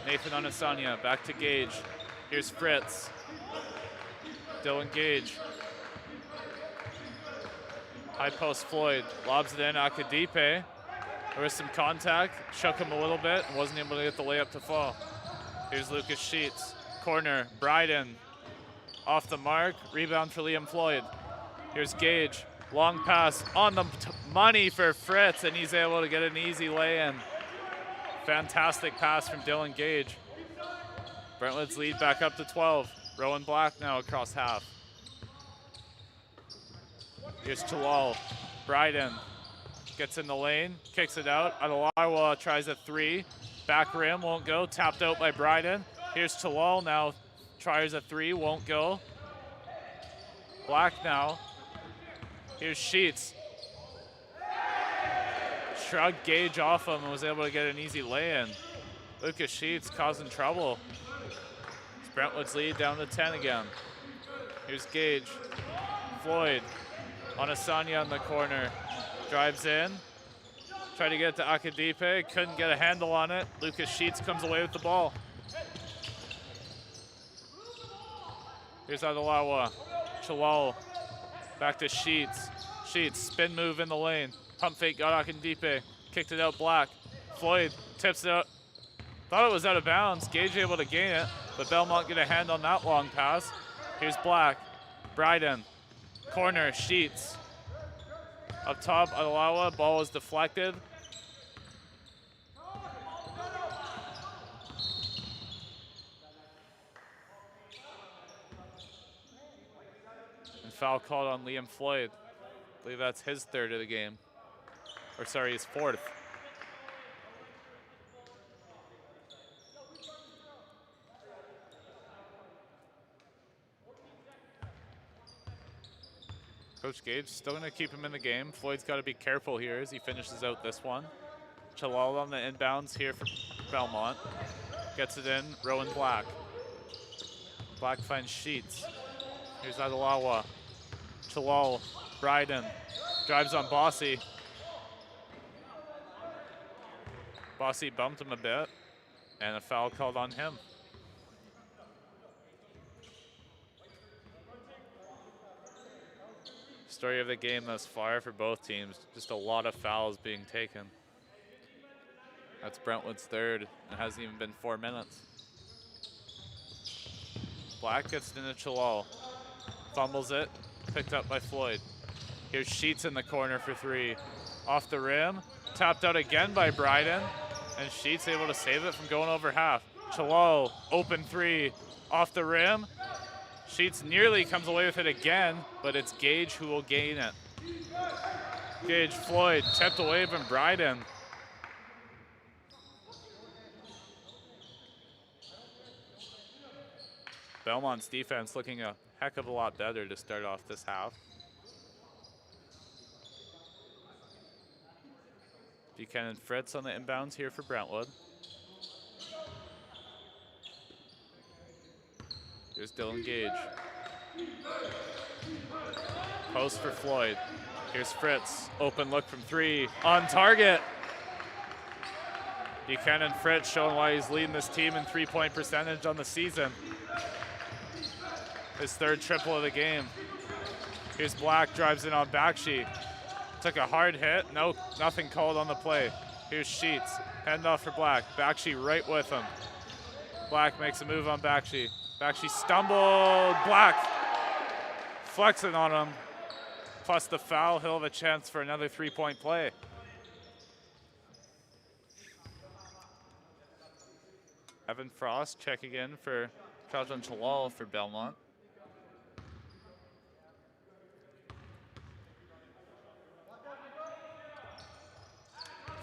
[SPEAKER 1] Nathan Onasanya back to Gage. Here's Fritz. Dylan Gage. High post Floyd. Lobs it in. Akadipe. There was some contact. Shook him a little bit and wasn't able to get the layup to fall. Here's Lucas Sheets. Corner. Bryden. Off the mark. Rebound for Liam Floyd. Here's Gage. Long pass on the money for Fritz, and he's able to get an easy lay-in. Fantastic pass from Dylan Gage. Brentwood's lead back up to 12. Rowan Black now across half. Here's Chalal. Bryden gets in the lane, kicks it out. Adelawa tries a 3. Back rim, won't go. Tapped out by Bryden. Here's Chalal now. Tries a 3, won't go. Black now. Here's Sheets. Shrugged Gage off him and was able to get an easy lay-in. Lucas Sheets causing trouble. It's Brentwood's lead down to 10 again. Here's Gage. Floyd. Onasanya in the corner. Drives in. Tried to get it to Akadipe. Couldn't get a handle on it. Lucas Sheets comes away with the ball. Here's Adelawa. Chalal. Back to Sheets. Sheets, spin move in the lane. Pump fake, got Akadipe. Kicked it out Black. Floyd tips it out. Thought it was out of bounds. Gage able to gain it, but Belmont get a hand on that long pass. Here's Black. Bryden. Corner, Sheets. Up top, Adelawa. Ball is deflected. Foul called on Liam Floyd. I believe that's his 3rd of the game. Or sorry, his 4th.
[SPEAKER 2] Coach Gage still going to keep him in the game. Floyd's got to be careful here as he finishes out this one. Chalal on the inbounds here for Belmont. Gets it in, Rowan Black. Black finds Sheets. Here's Adalawa. Chalal, Bryden. Drives on Bossy. Bossy bumped him a bit, and a foul called on him. Story of the game thus far for both teams, just a lot of fouls being taken. That's Brentwood's third. It hasn't even been 4 minutes. Black gets it into Chalal. Fumbles it, picked up by Floyd. Here's Sheets in the corner for three. Off the rim, tapped out again by Bryden, and Sheets able to save it from going over half. Chalal, open three, off the rim. Sheets nearly comes away with it again, but it's Gage who will gain it. Gage, Floyd, tipped away from Bryden. Belmont's defense looking a heck of a lot better to start off this half. Buchanan Fritz on the inbounds here for Brentwood. Here's Dylan Gage. Post for Floyd. Here's Fritz. Open look from three. On target. Buchanan Fritz showing why he's leading this team in three-point percentage on the season. His third triple of the game. Here's Black, drives in on Bakshi. Took a hard hit. No, nothing called on the play. Here's Sheets. Handoff for Black. Bakshi right with him. Black makes a move on Bakshi. Bakshi stumbled. Black flexing on him. Plus the foul, he'll have a chance for another three-point play. Evan Frost checking in for Trajan Chalal for Belmont.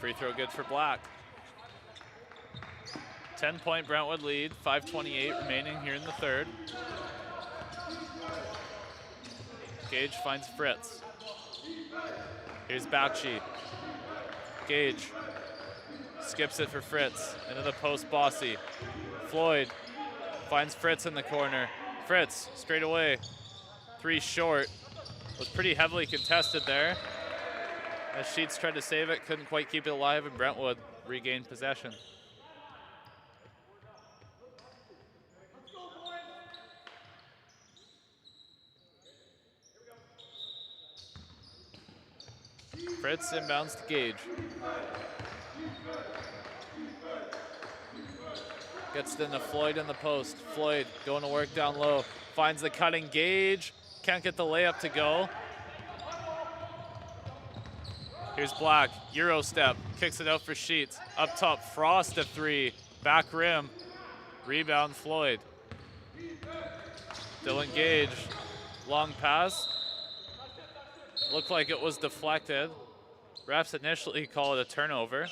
[SPEAKER 2] Free throw good for Black. 10-point Brentwood lead, 5:28 remaining here in the third. Gage finds Fritz. Here's Bakshi. Gage skips it for Fritz. Into the post, Bossy. Floyd finds Fritz in the corner. Fritz straight away. Three short. Was pretty heavily contested there. As Sheets tried to save it, couldn't quite keep it alive, and Brentwood regained possession. Fritz inbounds to Gage. Gets it into Floyd in the post. Floyd going to work down low. Finds the cutting Gage. Can't get the layup to go. Here's Black, Euro step, kicks it out for Sheets. Up top, Frost a three, back rim. Rebound Floyd. Dylan Gage, long pass. Looked like it was deflected. Refs initially call it a turnover,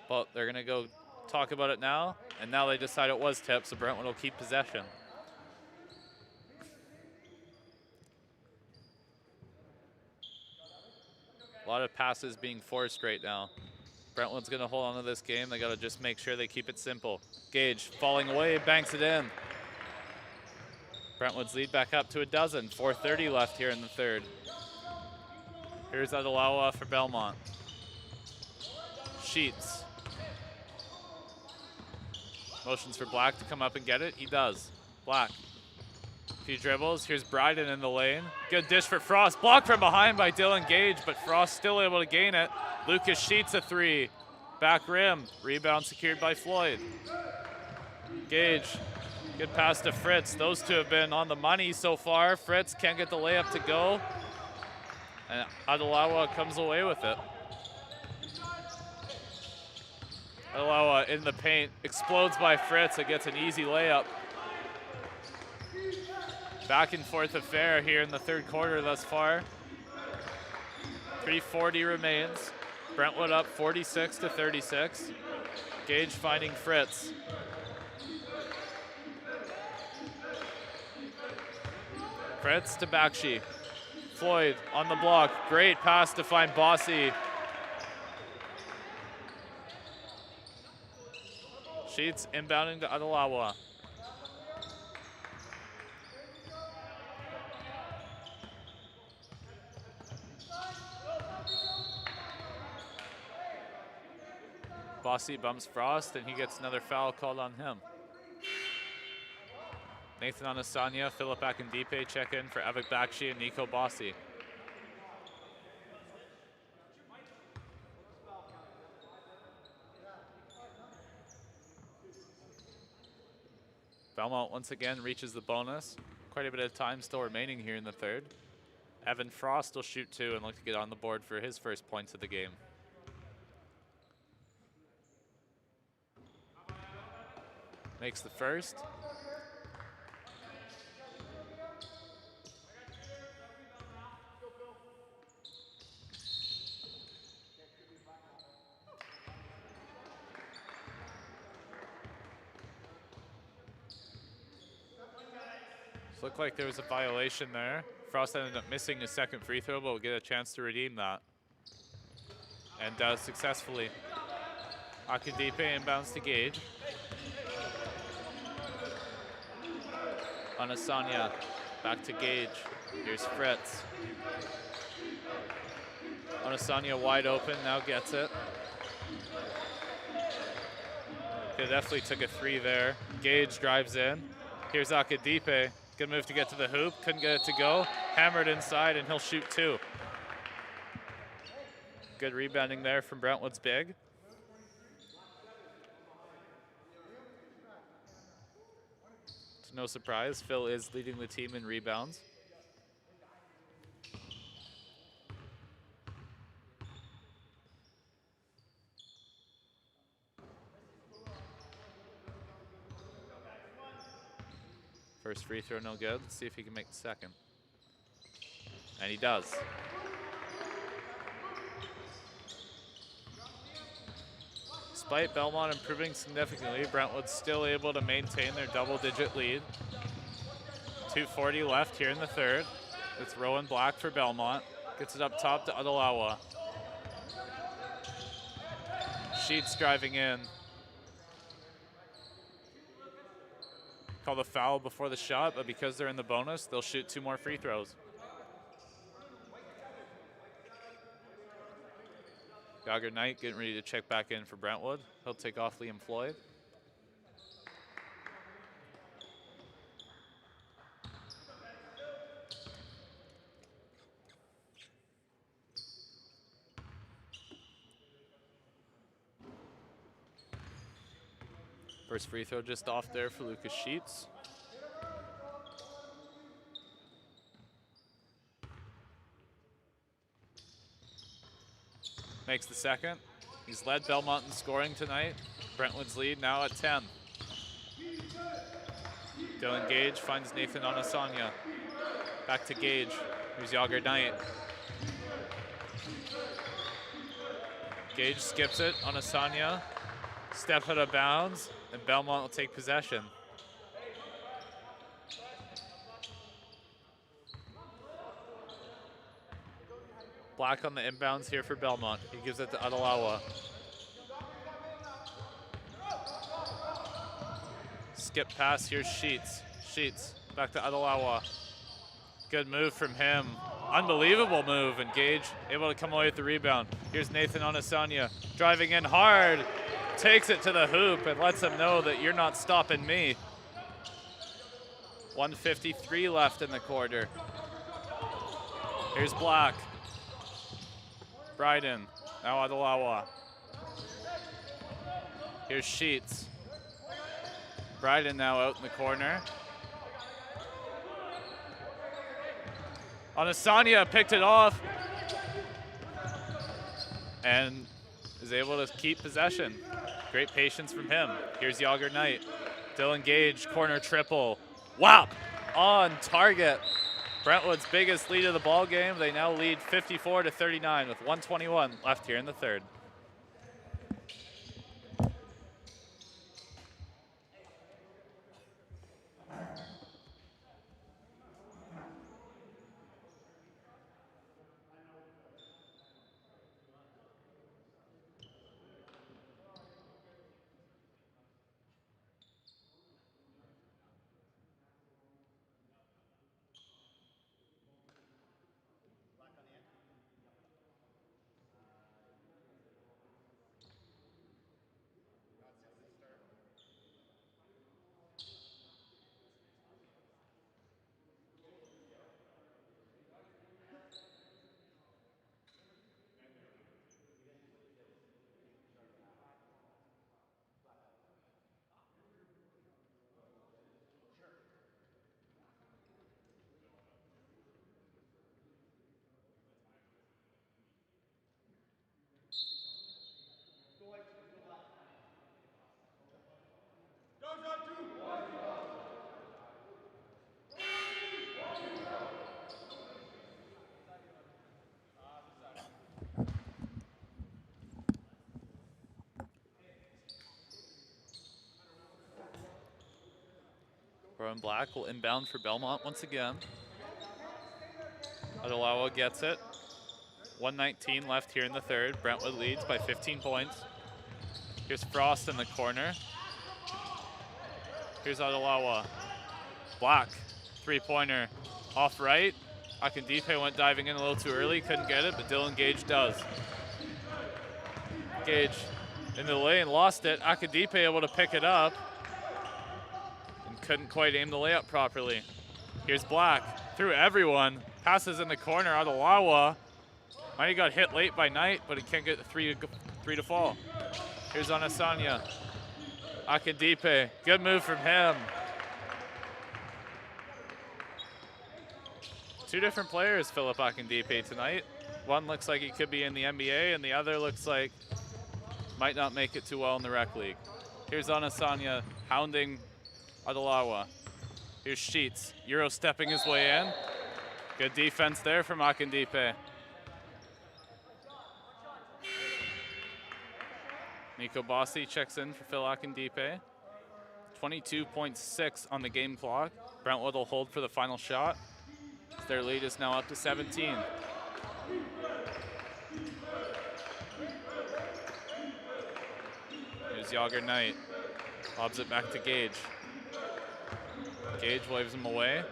[SPEAKER 2] but they're gonna go talk about it now, and now they decide it was tipped, so Brentwood will keep possession. A lot of passes being forced right now. Brentwood's gonna hold on to this game. They gotta just make sure they keep it simple. Gage falling away, banks it in. Brentwood's lead back up to a dozen. 4:30 left here in the third. Here's Adalawa for Belmont. Sheets. Motions for Black to come up and get it. He does. Black. A few dribbles. Here's Bryden in the lane. Good dish for Frost. Blocked from behind by Dylan Gage, but Frost still able to gain it. Lucas Sheets a three. Back rim. Rebound secured by Floyd. Gage. Good pass to Fritz. Those two have been on the money so far. Fritz can't get the layup to go. And Adalawa comes away with it. Adalawa in the paint. Explodes by Fritz. It gets an easy layup. Back and forth affair here in the third quarter thus far. 3:40 remains. Brentwood up 46-36. Gage finding Fritz. Fritz to Bakshi. Floyd on the block. Great pass to find Bossy. Sheets inbounding to Adalawa. Bossy bumps Frost, and he gets another foul called on him. Nathan Anasanya, Philip Akindipe check in for Avik Bakshi and Nico Bossy. Belmont once again reaches the bonus. Quite a bit of time still remaining here in the third. Evan Frost will shoot 2 and look to get on the board for his first points of the game. Makes the first. Looked like there was a violation there. Frost ended up missing his second free throw, but will get a chance to redeem that. And does successfully. Akindipe inbounds to Gage. Anasanya back to Gage. Here's Fritz. Anasanya wide open, now gets it. They definitely took a 3 there. Gage drives in. Here's Akindipe. Good move to get to the hoop. Couldn't get it to go. Hammered inside, and he'll shoot 2. Good rebounding there from Brentwood's big. It's no surprise, Phil is leading the team in rebounds. First free throw, no good. Let's see if he can make the second. And he does. Despite Belmont improving significantly, Brentwood's still able to maintain their double-digit lead. 2:40 left here in the third. It's Rowan Black for Belmont. Gets it up top to Adalawa. Sheets driving in. Call the foul before the shot, but because they're in the bonus, they'll shoot 2 more free throws. Gallagher Knight getting ready to check back in for Brentwood. He'll take off Liam Floyd. First free throw just off there for Lucas Sheets. Makes the second. He's led Belmont in scoring tonight. Brentwood's lead now at 10. Dylan Gage finds Nathan Anasanya. Back to Gage. Here's Yager Knight. Gage skips it. Anasanya. Step out of bounds, and Belmont will take possession. Black on the inbounds here for Belmont. He gives it to Adalawa. Skip pass, here's Sheets. Sheets, back to Adalawa. Good move from him. Unbelievable move, and Gage able to come away with the rebound. Here's Nathan Anasanya, driving in hard. Takes it to the hoop and lets them know that you're not stopping me. 1:53 left in the quarter. Here's Black. Bryden, now Adalawa. Here's Sheets. Bryden now out in the corner. Anasanya picked it off and is able to keep possession. Great patience from him. Here's Yager Knight. Dylan Gage, corner triple. Wow, on target. Brentwood's biggest lead of the ball game. They now lead 54-39 with 1:21 left here in the third. Rowan Black will inbound for Belmont once again. Adalawa gets it. 1:19 left here in the third. Brentwood leads by 15 points. Here's Frost in the corner. Here's Adalawa. Black, three-pointer off right. Akindipe went diving in a little too early, couldn't get it, but Dylan Gage does. Gage in the lane, lost it. Akindipe able to pick it up and couldn't quite aim the layup properly. Here's Black, through everyone. Passes in the corner, Adalawa. Might have got hit late by Knight, but he can't get the three to fall. Here's Anasanya. Akindipe, good move from him. Two different players, Philip Akindipe tonight. One looks like he could be in the NBA, and the other looks like might not make it too well in the rec league. Here's Anasanya hounding Adalawa. Here's Sheets, Euro stepping his way in. Good defense there from Akindipe. Nico Bossi checks in for Phil Akindipe. 22.6 on the game clock. Brentwood will hold for the final shot. Their lead is now up to 17. Here's Yager Knight. Lobs it back to Gage. Gage waves him away.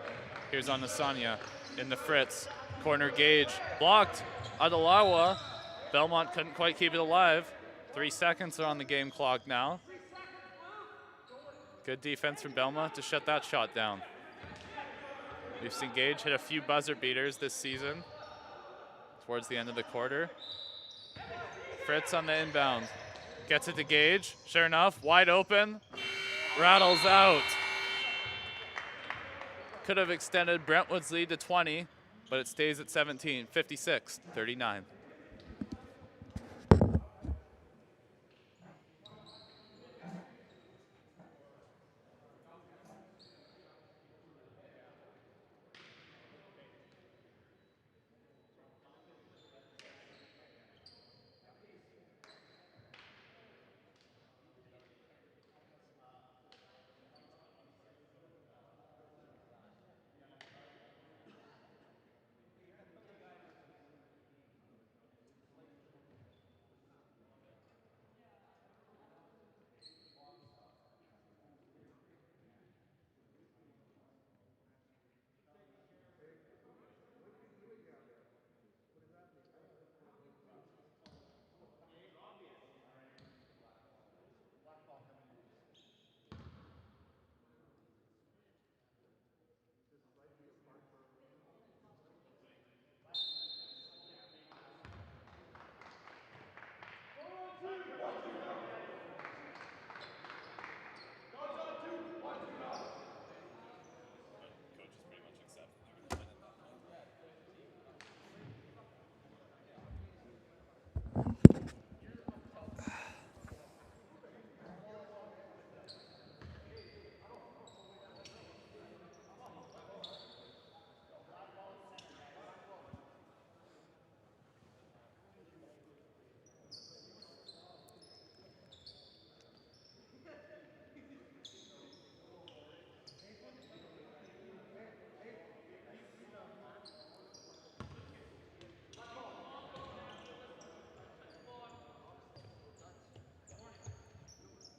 [SPEAKER 2] Here's Anasanya in the Fritz. Corner Gage. Blocked. Adalawa. Belmont couldn't quite keep it alive. 3 seconds are on the game clock now. Good defense from Belmont to shut that shot down. We've seen Gage hit a few buzzer beaters this season towards the end of the quarter. Fritz on the inbound. Gets it to Gage. Sure enough, wide open. Rattles out. Could have extended Brentwood's lead to 20, but it stays at 17, 56-39.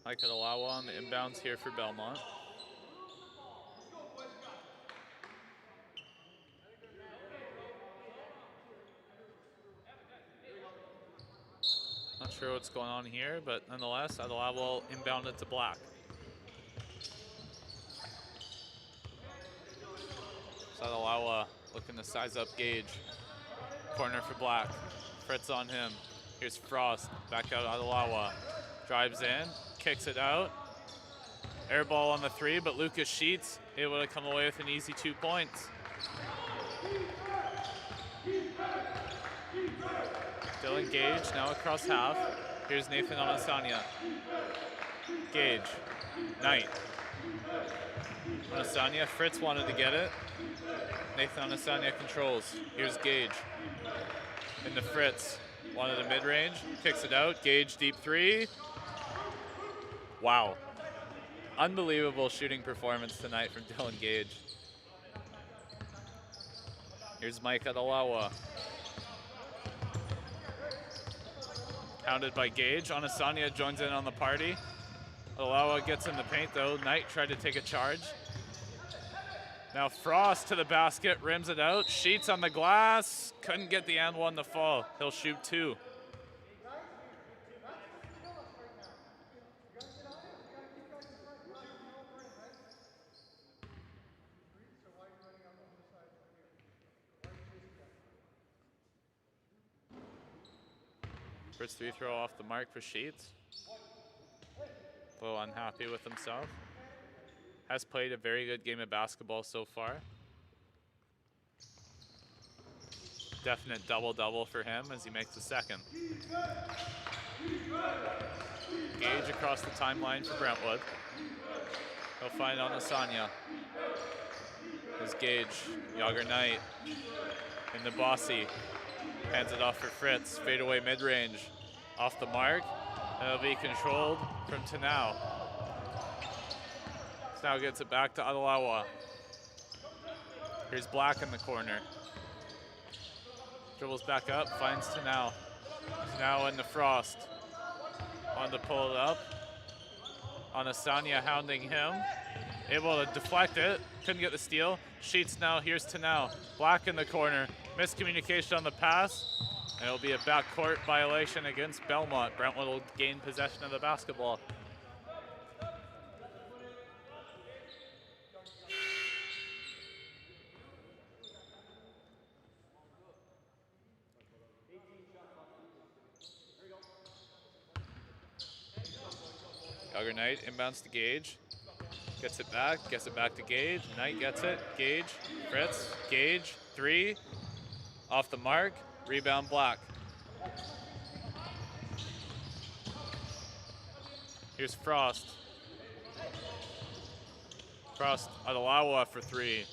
[SPEAKER 2] Mike Adalawa on the inbounds here for Belmont. Not sure what's going on here, but nonetheless, Adalawa will inbound it to Black. So Adalawa looking to size up Gage. Corner for Black. Fritz on him. Here's Frost. Back out Adalawa. Drives in. Kicks it out. Air ball on the three, but Lucas Sheets able to come away with an easy 2 points. Dylan Gage now across half. Here's Nathan Anasanya. Gage. Knight. Anasanya. Fritz wanted to get it. Nathan Anasanya controls. Here's Gage. Into Fritz. Wanted a mid-range. Kicks it out. Gage deep three. Wow. unbelievable shooting performance tonight from Dylan Gage. Here's Mike Adalawa. Hounded by Gage. Onasanya joins in on the party. Adalawa gets in the paint though. Knight tried to take a charge. Now Frost to the basket, rims it out. Sheets on the glass. Couldn't get the and one to fall. He'll shoot 2. First free throw off the mark for Sheets. A little unhappy with himself. Has played a very good game of basketball so far. Definite double-double for him as he makes the second. Gage across the timeline for Brentwood. He'll find Onasanya. There's Gage, Yager Knight in the bossy. Hands it off for Fritz. Fadeaway mid-range. Off the mark. And it'll be controlled from Tanau. Now gets it back to Adalawa. Here's Black in the corner. Dribbles back up, finds Tanau. Tanau into Frost. On to pull it up. Onasanya hounding him. Able to deflect it. Couldn't get the steal. Sheets now, here's Tanau. Black in the corner. Miscommunication on the pass. And it'll be a backcourt violation against Belmont. Brentwood will gain possession of the basketball. Yager Knight inbounds to Gage. Gets it back to Gage. Knight gets it. Gage, Fritz, Gage, 3. Off the mark. Rebound Black. Here's Frost. Frost Adalawa for 3.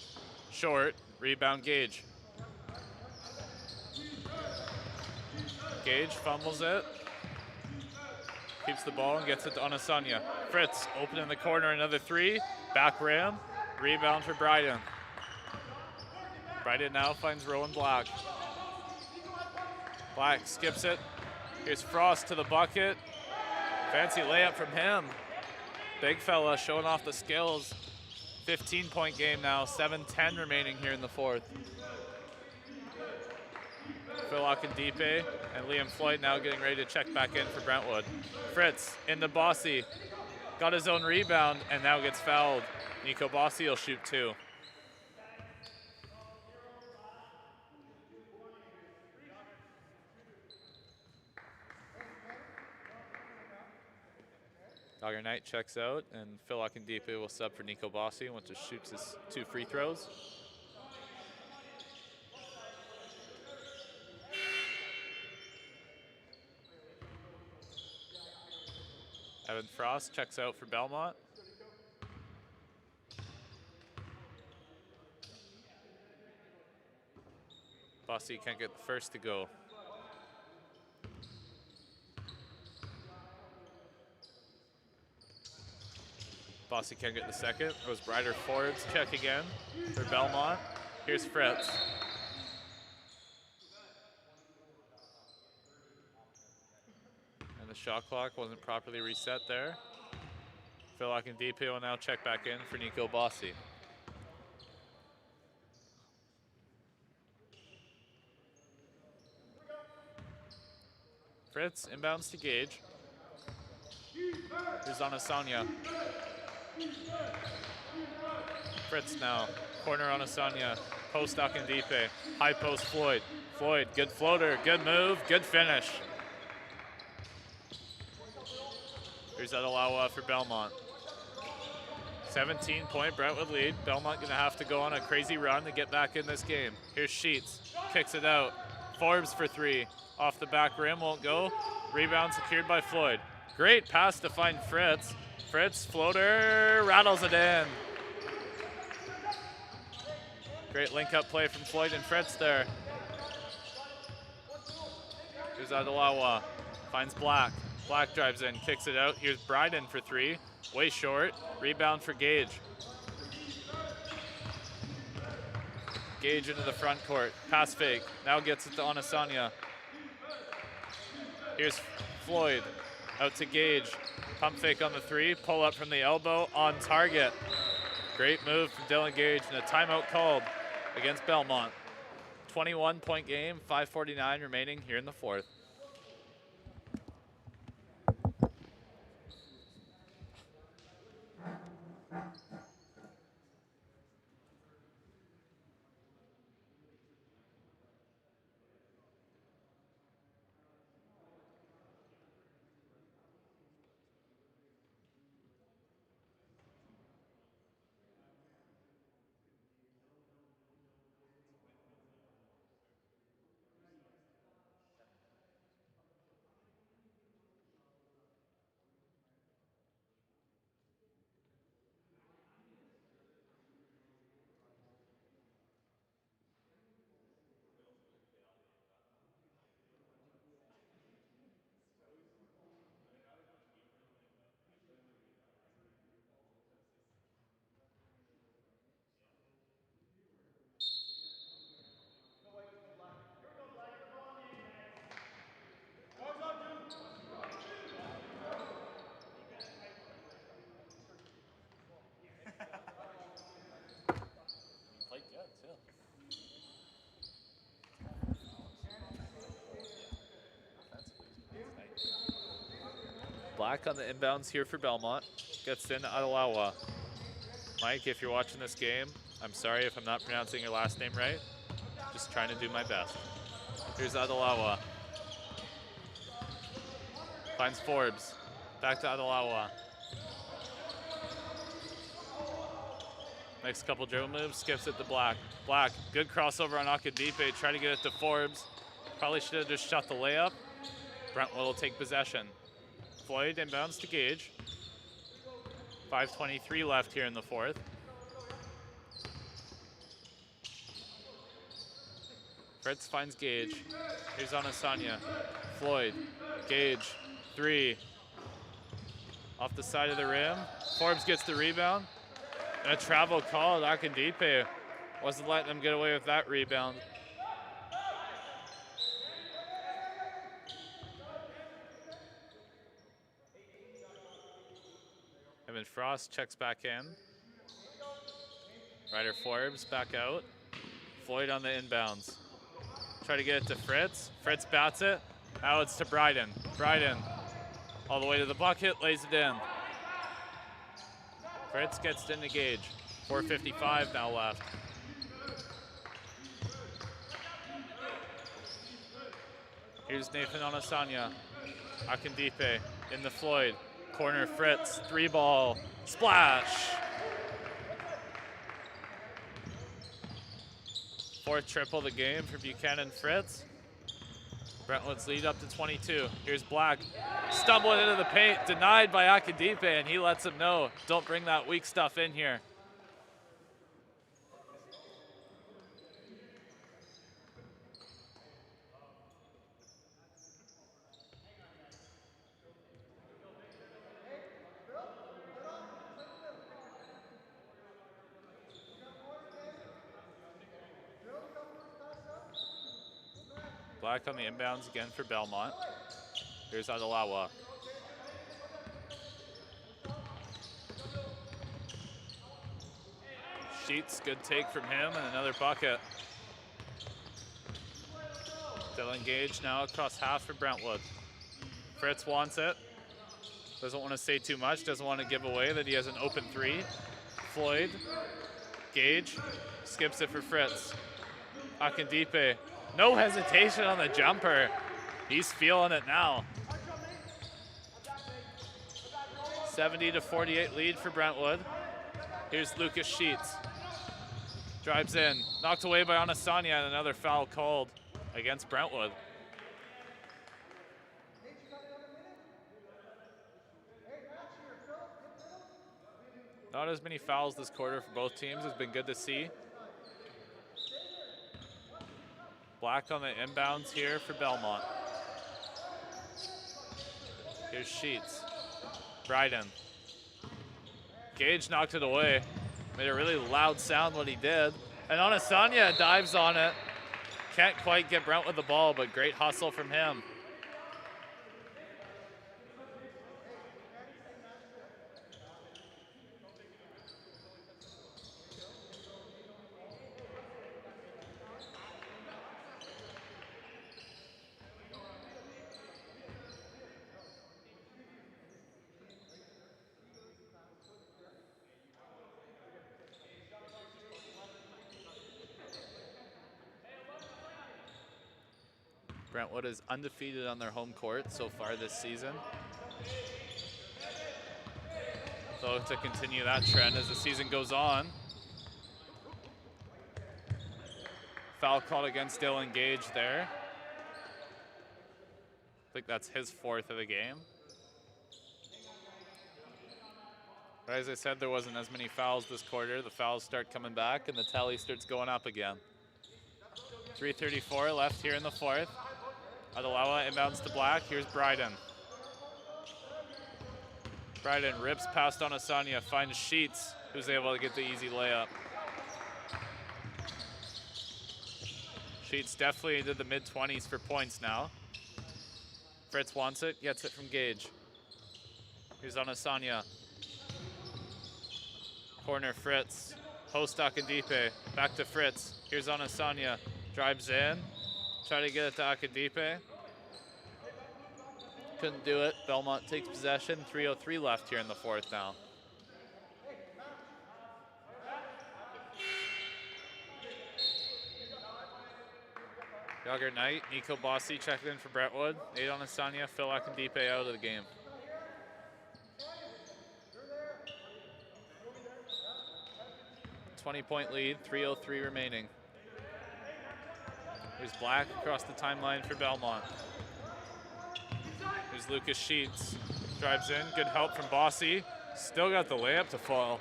[SPEAKER 2] Short. Rebound Gage. Gage fumbles it. Keeps the ball and gets it to Onasanya. Fritz open in the corner, another 3. Back rim. Rebound for Bryden. Bryden now finds Rowan Black. Black skips it. Here's Frost to the bucket. Fancy layup from him. Big fella showing off the skills. 15-point game now, 7:10 remaining here in the fourth. Phil Akindipe and Liam Floyd now getting ready to check back in for Brentwood. Fritz into Bossy. Got his own rebound and now gets fouled. Nico Bossy will shoot 2. Yager Knight checks out and Phil Akindipe will sub for Nico Bossy once he shoots his 2 free throws. Evan Frost checks out for Belmont. Bossy can't get the first to go. Bossy can't get the second. It was Ryder Ford's check again for Belmont. Here's Fritz. And the shot clock wasn't properly reset there. Phil Akindipe will now check back in for Nico Bossy. Fritz inbounds to Gage. Here's Onasanya. Fritz now. Corner Onasanya. Post Akindipe. High post Floyd. Floyd, good floater, good move, good finish. Here's Adalawa for Belmont. 17-point Brentwood lead. Belmont gonna have to go on a crazy run to get back in this game. Here's Sheets, kicks it out. Forbes for 3. Off the back rim, won't go. Rebound secured by Floyd. Great pass to find Fritz. Fritz, floater, rattles it in. Great link-up play from Floyd and Fritz there. Here's Adalawa, finds Black. Black drives in, kicks it out. Here's Bryden for three. Way short. Rebound for Gage. Gage into the front court. Pass fake. Now gets it to Onasanya. Here's Floyd. Out to Gage. Pump fake on the three. Pull up from the elbow. On target. Great move from Dylan Gage, and a timeout called against Belmont. 21-point game, 5:49 remaining here in the fourth. Black on the inbounds here for Belmont. Gets in Adalawa. Mike, if you're watching this game, I'm sorry if I'm not pronouncing your last name right. Just trying to do my best. Here's Adalawa. Finds Forbes. Back to Adalawa. Makes a couple dribble moves, skips it to Black. Black, good crossover on Akadipe. Try to get it to Forbes. Probably should have just shot the layup. Brentwood will take possession. Floyd inbounds to Gage. 5:23 left here in the fourth. Fritz finds Gage. Here's Onasanya. Floyd, Gage, three. Off the side of the rim. Forbes gets the rebound. And a travel call. Akadipe wasn't letting him get away with that rebound. Evan Frost checks back in. Ryder Forbes back out. Floyd on the inbounds. Try to get it to Fritz. Fritz bats it. Now it's to Bryden. Bryden all the way to the bucket, lays it in. Fritz gets into Gage. 4:55 now left. Here's Nathan Onasanya. Akadipe in the Floyd. Corner Fritz, three ball, splash. Fourth triple of the game for Buchanan Fritz. Brentwood's lead up to 22. Here's Black, stumbling into the paint, denied by Akadipe, and he lets him know, don't bring that weak stuff in here. Black on the inbounds again for Belmont. Here's Adalawa. Sheets, good take from him, and another bucket. Dylan Gage now across half for Brentwood. Fritz wants it. Doesn't want to say too much, doesn't want to give away that he has an open three. Floyd, Gage, skips it for Fritz. Akadipe. No hesitation on the jumper. He's feeling it now. 70-48 lead for Brentwood. Here's Lucas Sheets. Drives in, knocked away by Onasanya, and another foul called against Brentwood. Not as many fouls this quarter for both teams. It's been good to see. Black on the inbounds here for Belmont. Here's Sheets. Bryden. Gage knocked it away. Made a really loud sound when he did. And Onasanya dives on it. Can't quite get Brentwood the ball, but great hustle from him. Brentwood is undefeated on their home court so far this season. They'll look to continue that trend as the season goes on. Foul called against Dylan Gage there. I think that's his 4th of the game. But as I said, there wasn't as many fouls this quarter. The fouls start coming back and the tally starts going up again. 3:34 left here in the 4th. Adelawa inbounds to Black. Here's Bryden. Bryden rips past Onasanya, finds Sheets, who's able to get the easy layup. Sheets definitely into the mid-20s for points now. Fritz wants it, gets it from Gage. Here's Onasanya. Corner Fritz. Host Akadipe. Back to Fritz. Here's Onasanya. Drives in. Try to get it to Akadipe. Couldn't do it. Belmont takes possession. 3:03 left here in the 4th now. Yager Knight, Nico Bossi checking in for Brentwood. Nate Onasanya, Phil Akadipe out of the game. .20 lead, 3:03 remaining. Here's Black across the timeline for Belmont. Here's Lucas Sheets. Drives in, good help from Bossi. Still got the layup to fall.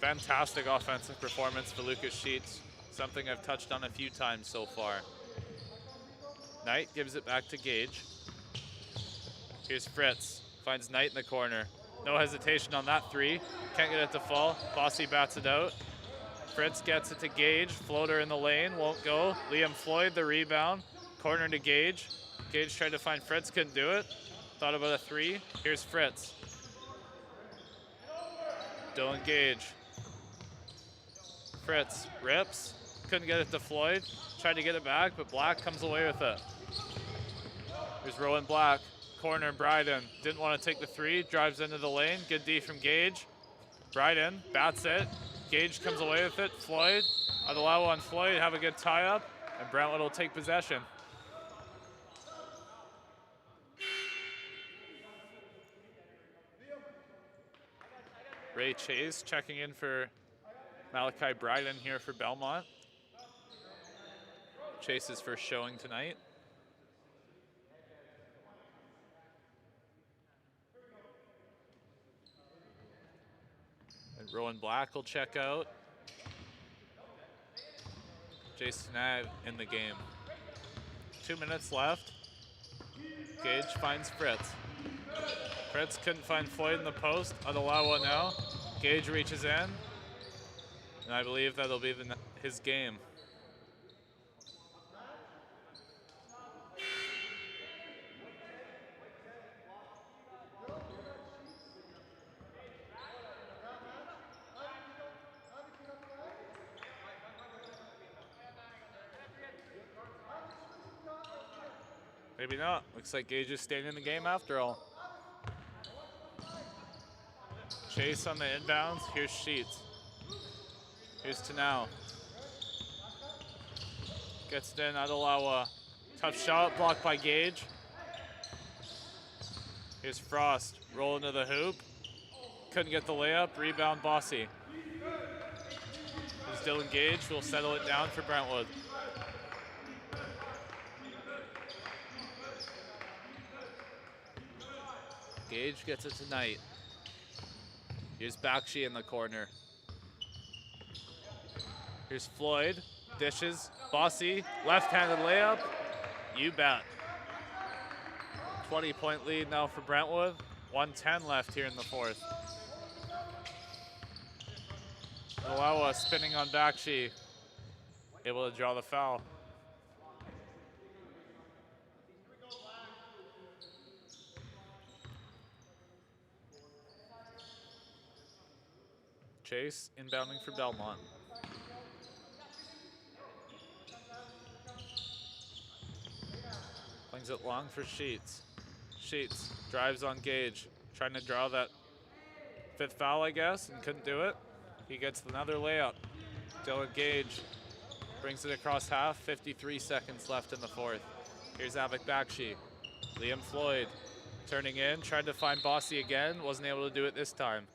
[SPEAKER 2] Fantastic offensive performance for Lucas Sheets. Something I've touched on a few times so far. Knight gives it back to Gage. Here's Fritz. Finds Knight in the corner. No hesitation on that 3. Can't get it to fall. Bossi bats it out. Fritz gets it to Gage. Floater in the lane, won't go. Liam Floyd, the rebound. Corner to Gage. Gage tried to find Fritz, couldn't do it. Thought about a 3. Here's Fritz. Dylan Gage. Fritz rips. Couldn't get it to Floyd. Tried to get it back, but Black comes away with it. Here's Rowan Black. Corner Bryden. Didn't want to take the 3. Drives into the lane. Good D from Gage. Bryden bats it. Gage comes away with it. Floyd. Adelawa on Floyd. Have a good tie-up. And Brentwood will take possession. Ray Chase checking in for Malachi Bryden here for Belmont. Chase's first showing tonight. And Rowan Black will check out. Jason Ave in the game. 2 minutes left. Gage finds Fritz. Fritz couldn't find Floyd in the post. Adelawa now. Gage reaches in. And I believe that'll be his game. Maybe not. Looks like Gage is staying in the game after all. Chase on the inbounds. Here's Sheets. Here's Tanau. Gets it in. Adelawa. Tough shot. Blocked by Gage. Here's Frost. Roll into the hoop. Couldn't get the layup. Rebound Bossi. Here's Dylan Gage. Will settle it down for Brentwood. Gage gets it to Knight. Here's Bakshi in the corner. Here's Floyd. Dishes. Bossi. Left-handed layup. You bet. 20-point lead now for Brentwood. 1:10 left here in the fourth. Malawa spinning on Bakshi, able to draw the foul. Chase inbounding for Belmont. Flings it long for Sheets. Sheets drives on Gage, trying to draw that fifth foul, I guess, and couldn't do it. He gets another layup. Dylan Gage brings it across half, 53 seconds left in the fourth. Here's Avik Bakshi. Liam Floyd turning in, tried to find Bossy again, wasn't able to do it this time.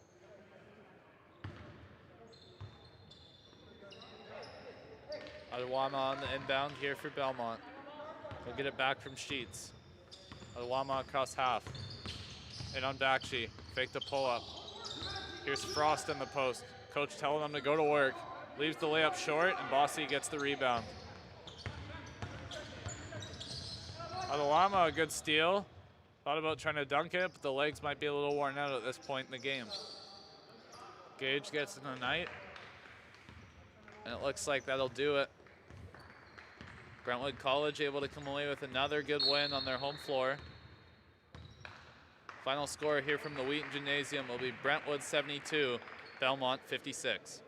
[SPEAKER 2] Adewama on the inbound here for Belmont. They'll get it back from Sheets. Adewama across half. And on Bakshi, fake the pull-up. Here's Frost in the post. Coach telling him to go to work. Leaves the layup short, and Bossy gets the rebound. Adewama, a good steal. Thought about trying to dunk it, but the legs might be a little worn out at this point in the game. Gage gets in the night. And it looks like that'll do it. Brentwood College able to come away with another good win on their home floor. Final score here from the Wheaton Gymnasium will be Brentwood 72, Belmont 56.